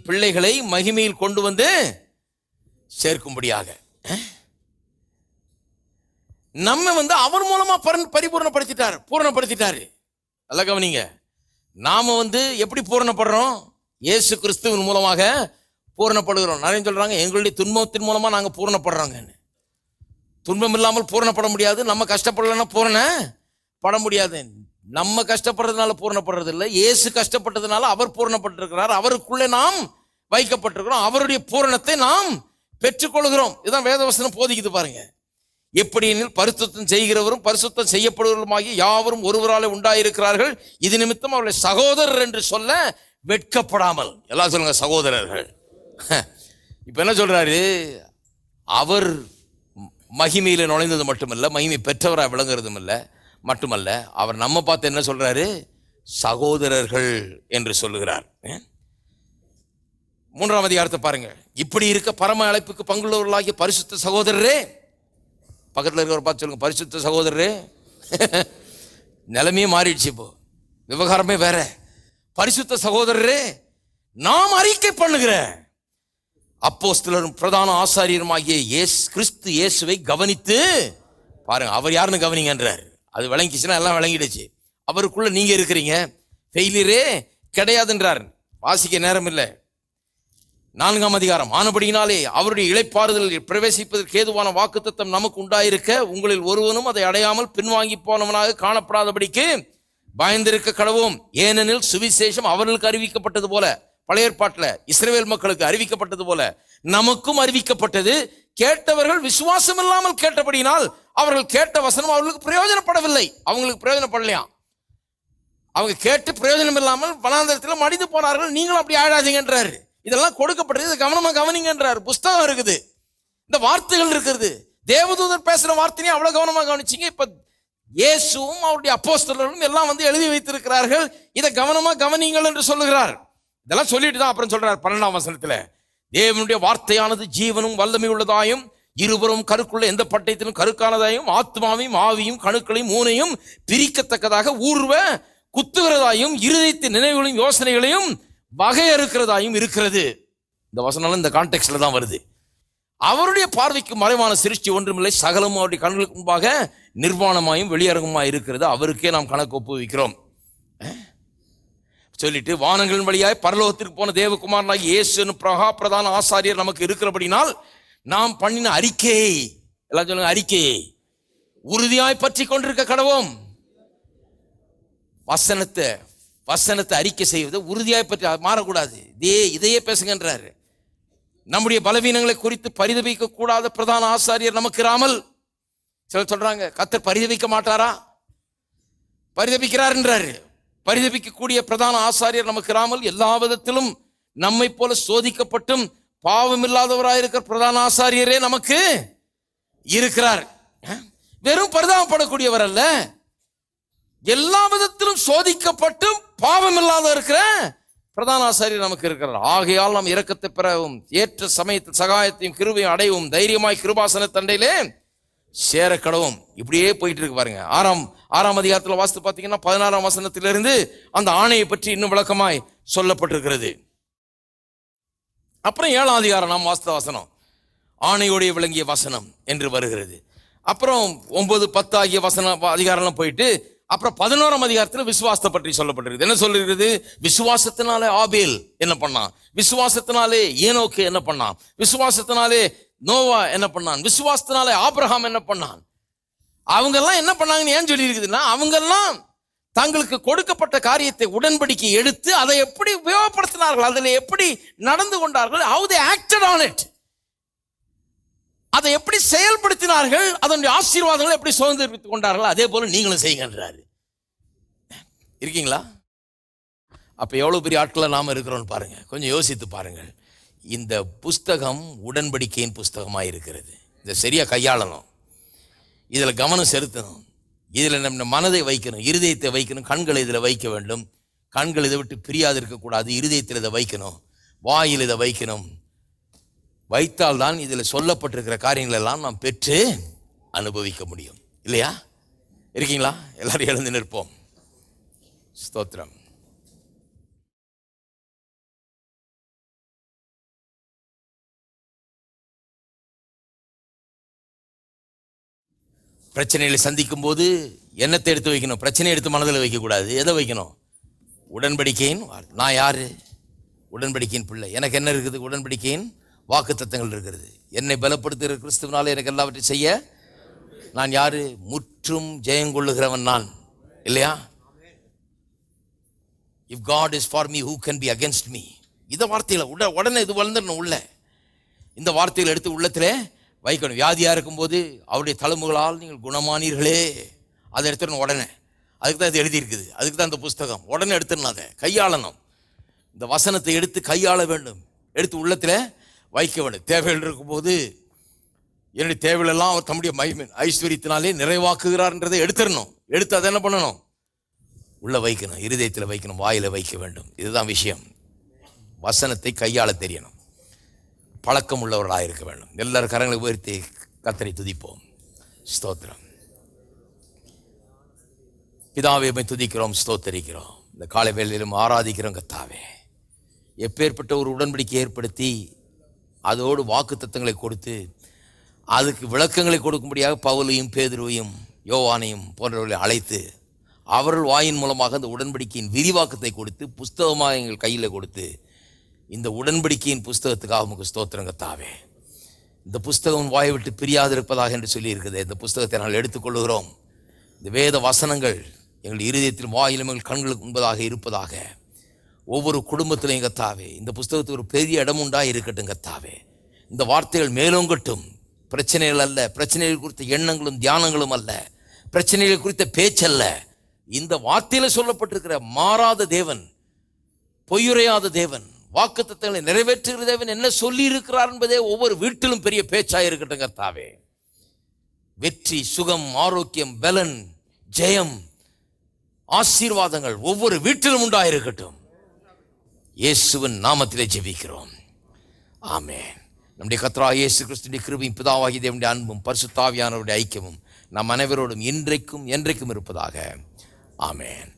பிள்ளைகளை மகிமையில் கொண்டு வந்து சேர்க்கும்படியாக நம்ம அவர் மூலமா பூரணப்படுத்திட்டாரு. நல்லா கவனிங்க. நாம எப்படி பூரணப்படுறோம்? இயேசு கிறிஸ்துவின் மூலமாக பூரணப்படுகிறோம். நிறைய சொல்றாங்க, எங்களுடைய துன்பத்தின் மூலமா நாங்க பூரணப்படுறோங்க. துன்பம் இல்லாமல் பூரணப்பட முடியாது. நம்ம கஷ்டப்படலன்னா பூரணப்பட முடியாது. நம்ம கஷ்டப்படுறதுனால பூரணப்படுறது இல்லை, இயேசு கஷ்டப்பட்டதுனால அவர் பூரணப்பட்டிருக்கிறார். அவருக்குள்ளே நாம் வைக்கப்பட்டிருக்கிறோம். அவருடைய பூரணத்தை நாம் பெற்றுக்கொள்கிறோம். இதுதான் வேதவசனம் போதிக்குது பாருங்க. எப்படி எனில் பரிசுத்தம் செய்கிறவரும் பரிசுத்தம் செய்யப்படுவருமாகி யாவரும் ஒருவராலே உண்டாயிருக்கிறார்கள். இது நிமித்தம் அவர்களை சகோதரர் என்று சொல்ல வெட்கப்படாமல். எல்லாம் சொல்லுங்க, சகோதரர்கள். இப்ப என்ன சொல்றாரு? அவர் மகிமையில நுழைந்தது மட்டுமல்ல, மகிமை பெற்றவராக விளங்குறதும் இல்லை மட்டுமல்ல, அவர் நம்ம பார்த்து என்ன சொல்றாரு? சகோதரர்கள் என்று சொல்லுகிறார். 3ஆம் அதிகாரத்தை பாருங்க. இப்படி இருக்க பரம அழைப்புக்கு பங்குள்ளவர்களாகிய பரிசுத்த சகோதரரே, பக்கத்தில் இருக்கிற பார்த்து சொல்லுங்க, பரிசுத்த சகோதரரே. நிலைமையே மாறிடுச்சு, இப்போ விவகாரமே வேற. பரிசுத்த சகோதரரே, நாம் அறிக்கை பண்ணுகிற அப்போஸ்தலரும் பிரதான ஆசாரியருமாகிய கிறிஸ்து இயேசுவை கவனித்து பாருங்க. அவர் யாருன்னு கவனிங்கன்றார். அது விளங்கிச்சுன்னா எல்லாம் விளங்கிடுச்சு. அவருக்குள்ள நீங்க இருக்கிறீங்க, ஃபெயிலியரே கிடையாதுன்றார். வாசிக்க நேரம் இல்லை. 4ஆம் அதிகாரம், ஆனபடியினாலே அவருடைய இளைப்பாறுதலில் பிரவேசிப்பதற்கு ஏதுவான வாக்குத்தத்தம் நமக்கு உண்டாயிருக்க உங்களில் ஒருவனும் அதை அடையாமல் பின்வாங்கி போனவனாக காணப்படாதபடிக்கு பயந்திருக்க கடவோம். ஏனெனில் சுவிசேஷம் அவர்களுக்கு அறிவிக்கப்பட்டது போல, பழைய ஏற்பாட்டில் இஸ்ரவேல் மக்களுக்கு அறிவிக்கப்பட்டது போல நமக்கும் அறிவிக்கப்பட்டது. கேட்டவர்கள் விசுவாசம் இல்லாமல் கேட்டபடியினால் அவர்கள் கேட்ட வசனம் அவர்களுக்கு பிரயோஜனப்படவில்லை. அவங்களுக்கு பிரயோஜனப்படலையா? அவங்க கேட்டு பிரயோஜனம் இல்லாமல் வனாந்தரத்தில் மடிந்து போனார்கள். நீங்களும் அப்படி ஆயிடாதீங்கன்றாரு. இதெல்லாம் கொடுக்கப்பட்டது, இதை கவனமா கவனிங்கன்றார். புஸ்தகம் இருக்குது, இந்த வார்த்தைகள் இருக்கிறது. தேவதூதர் பேசுற வார்த்தையும் அவ்வளவு கவனமா கவனிச்சிங்க. இப்ப இயேசுவும் அவருடைய அப்போஸ்தலர்களும் எல்லாம் எழுதி வைத்திருக்கிறார்கள். இதை கவனமா கவனிங்கள் என்று சொல்லுகிறார். இதெல்லாம் சொல்லிட்டு தான் அப்புறம் சொல்றார் 12ஆம் வசனத்துல, தேவனுடைய வார்த்தையானது ஜீவனும் வல்லமை உள்ளதாயும் இருபுறம் கருக்குள்ள எந்த பட்டயத்திலும் கருக்கானதாயும் ஆத்மாவையும் ஆவியும் கணுக்களையும் மூனையும் பிரிக்கத்தக்கதாக ஊர்வ குத்துகிறதாயும் இருதயத்தின் நினைவுகளையும் யோசனைகளையும் வகையறுக்கிறதாயும் இருக்கிறது. இந்த வசனம் இந்த கான்டெக்ஸ்ட்ல தான் வருது. அவருடைய பார்வைக்கு மறைவான சிருஷ்டி ஒன்றுமில்லை, சகலமும் அவருடைய கண்களுக்கு முன்பாக நிர்வாணமாயும் வெளியரங்கமாய் இருக்கிறது. அவருக்கே நாம் கணக்கு ஒப்புவிக்கிறோம் சொல்லிட்டு, வானங்களின் வழியாய் பரலோகத்திற்கு போன தேவகுமாரனாகி இயேசு பிரதான ஆசாரியர் நமக்கு இருக்கிறபடினால் நாம் பண்ணின அறிக்கையை, எல்லாம் சொல்லுங்க, அறிக்கையை உறுதியாய் பற்றி கொண்டிருக்க கடவோம். வசனத்தை அறிக்கை செய்வது உறுதியாய் பற்றி மாறக்கூடாது. இதையே பேசுங்கன்றாரு. நம்முடைய பலவீனங்களை குறித்து பரிதபிக்க கூடாத பிரதான ஆசாரியர் நமக்கு இராமல். சிலர் சொல்றாங்க, கர்த்தர் பரிதபிக்க மாட்டாரா? பரிதபிக்கிறார் என்றாரு. பரிதபிக்க கூடிய பிரதான ஆசாரியர் நமக்கு இராமல் எல்லா விதத்திலும் நம்மை போல சோதிக்கப்பட்டும் பாவமில்லாதவராயிருக்கிற பிரதான ஆசாரியரே நமக்கு இருக்கிறார். வெறும் பரிதாபப்படக்கூடியவர் அல்ல, எல்லா விதத்திலும் சோதிக்கப்பட்டும் பாவமில்லாத இருக்கிற பிரதான ஆசாரியர் நமக்கு இருக்கிறார். ஆகையால் நாம் இரக்கத்தை பெறவும் ஏற்ற சமயத்தில் சகாயத்தையும் கிருபையும் அடையவும் தைரியமாய் கிருபாசன தண்டையிலே சேர கடவும். இப்படியே போயிட்டு இருக்கு பாருங்க. ஆறாம் அதிகாரத்தில் வாசித்து பார்த்தீங்கன்னா 16ஆம் வசனத்திலிருந்து அந்த ஆணையை பற்றி இன்னும் விளக்கமாய் சொல்லப்பட்டிருக்கிறது. அப்புறம் 7ஆம் அதிகாரம் நாம் வாசித்த வசனம் ஆணையோடைய விளங்கிய வசனம் என்று வருகிறது. அப்புறம் 9, 10 ஆகிய வசன அதிகாரம் போயிட்டு அப்புறம் 11ஆம் அதிகாரத்தில் விசுவாசத்தை பற்றி சொல்லப்பட்டிருக்கு. என்ன சொல்லிருக்கிறது? விசுவாசத்தினாலே ஆபேல் என்ன பண்ணான், விசுவாசத்தினாலே ஏனோக்கு என்ன பண்ணான், விசுவாசத்தினாலே நோவா என்ன பண்ணான், விசுவாசத்தினாலே ஆபிரகாம் என்ன பண்ணான். அவங்க எல்லாம் என்ன பண்ணாங்கன்னு ஏன் சொல்லி இருக்குதுன்னா, அவங்க எல்லாம் தங்களுக்கு கொடுக்கப்பட்ட காரியத்தை உடன்படிக்கை எடுத்து அதை எப்படி உபயோகப்படுத்தினார்கள், அதில் எப்படி நடந்து கொண்டார்கள், how they acted on it, அதை எப்படி செயல்படுத்தினார்கள், அதனுடைய ஆசீர்வாதங்களை எப்படி சுதந்திரித்துக் கொண்டார்கள், அதே போல நீங்களும் செய்யுங்கன்றாரு. இருக்கீங்களா? அப்ப எவ்வளவு பெரிய ஆட்களை நாம இருக்கிறோம் பாருங்க. கொஞ்சம் யோசித்து பாருங்கள். இந்த புஸ்தகம் உடன்படிக்கையின் புஸ்தகமாக இருக்கிறது. இதை சரியா கையாளணும், இதில் கவனம் செலுத்தணும், இதில் நம்ம மனதை வைக்கணும், இருதயத்தை வைக்கணும், கண்களை இதில் வைக்க வேண்டும். கண்கள் இதை விட்டு பிரியாது இருக்கக்கூடாது. இருதயத்தில் இதை வைக்கணும், வாயில் இதை வைக்கணும். வைத்தால்தான் இதில் சொல்லப்பட்டிருக்கிற காரியங்கள் எல்லாம் நாம் பெற்று அனுபவிக்க முடியும். இல்லையா? இருக்கீங்களா? எல்லாரும் எழுந்து நிற்போம். ஸ்தோத்திரம். பிரச்சனைகளை சந்திக்கும் போது என்னத்தை எடுத்து வைக்கணும்? பிரச்சனையை எடுத்து மனதில் வைக்கக்கூடாது. எதை வைக்கணும்? உடன்படிக்கையின். நான் யாரு? உடன்படிக்கையின் பிள்ளை. எனக்கு என்ன இருக்குது? உடன்படிக்கையின் வாக்கு தத்தங்கள் இருக்கிறது. என்னை பலப்படுத்துகிற கிறிஸ்துவனால எனக்கு எல்லாவற்றையும் செய்ய நான் யாரு? முற்றும் ஜெயங்கொள்ளுகிறவன் நான். இல்லையா? If God is for me, who can be against me? இந்த வார்த்தையில உடனே இது வளர்ந்துடணும் உள்ள. இந்த வார்த்தைகளை எடுத்து உள்ளத்திலே வைக்கணும். வியாதியா இருக்கும்போது அவருடைய தழும்புகளால் நீங்கள் குணமானீர்களே, அதை எடுத்துடணும் உடனே. அதுக்கு தான் இது எழுதியிருக்குது, அதுக்கு தான் இந்த புஸ்தகம். உடனே எடுத்துடணும், அதை கையாளணும். இந்த வசனத்தை எடுத்து கையாள வேண்டும், எடுத்து உள்ளத்தில் வைக்க வேண்டும். தேவைகள் இருக்கும்போது என்னுடைய தேவைகளெல்லாம் அவர் தம்முடைய மகிமையின் ஐஸ்வரியத்தினாலே நிறைவாக்குகிறார்ன்றதை எடுத்துடணும். எடுத்து அதை என்ன பண்ணணும்? உள்ள வைக்கணும், இருதயத்தில் வைக்கணும், வாயில வைக்க வேண்டும். இதுதான் விஷயம். வசனத்தை கையாள தெரியணும், பழக்கம் உள்ளவர்களாக இருக்க வேண்டும். எல்லாரும் கரங்களை உயர்த்தி கர்த்தரை துதிப்போம். ஸ்தோத்திரம். பிதாவே துதிக்கிறோம், ஸ்தோத்தரிக்கிறோம். இந்த காலை வேளையிலும் ஆராதிக்கிறோம் கர்த்தாவே. எப்பேற்பட்ட ஒரு உடன்படிக்கை ஏற்படுத்தி அதோடு வாக்கு தத்தங்களை கொடுத்து அதுக்கு விளக்கங்களை கொடுக்கும்படியாக பவுலையும் பேதுருவையும் யோவானையும் போன்றவர்களை அழைத்து அவர்கள் வாயின் மூலமாக அந்த உடன்படிக்கையின் விரிவாக்கத்தை கொடுத்து புஸ்தகமாக எங்கள் கையில் கொடுத்து இந்த உடன்படிக்கையின் புஸ்தகத்துக்காக உமக்கு ஸ்தோத்திரம் கர்த்தாவே. இந்த புஸ்தகம் வாயை விட்டு பிரியாது இருப்பதாக என்று சொல்லி இருக்குது. இந்த புஸ்தகத்தை நாங்கள் எடுத்துக்கொள்கிறோம். இந்த வேத வசனங்கள் எங்கள் இருதயத்தில் வாயிலும் எங்கள் கண்களுக்கு முன்பதாக இருப்பதாக. ஒவ்வொரு குடும்பத்திலையும் கர்த்தாவே இந்த புஸ்தகத்துக்கு ஒரு பெரிய இடம் உண்டா இருக்கட்டும் கர்த்தாவே. இந்த வார்த்தைகள் மேலோங்கட்டும். பிரச்சனைகள் அல்ல, பிரச்சனைகள் குறித்த எண்ணங்களும் தியானங்களும் அல்ல, பிரச்சனைகள் குறித்த பேச்சல்ல. இந்த வார்த்தையில் சொல்லப்பட்டிருக்கிற மாறாத தேவன், பொய்யுரையாத தேவன், வாக்கு தத்தங்களை நிறைவேற்றுகிற தேவன் என்ன சொல்லி இருக்கிறார் என்பதே ஒவ்வொரு வீட்டிலும் பெரிய பேச்சாக இருக்கட்டும் கர்த்தாவே. வெற்றி, சுகம், ஆரோக்கியம், பலன், ஜெயம், ஆசீர்வாதங்கள் ஒவ்வொரு வீட்டிலும் உண்டாயிருக்கட்டும். இயேசுவின் நாமத்திலே ஜெபிக்கிறோம், ஆமென். நம்முடைய கர்த்தராகிய இயேசு கிறிஸ்துவின் கிருபையும் பிதாவாகிய தேவனுடைய அன்பும் பரிசுத்த ஆவியானவருடைய ஐக்கியமும் நம் அனைவரோடும் இன்றைக்கும் என்றைக்கும் இருப்பதாக, ஆமென்.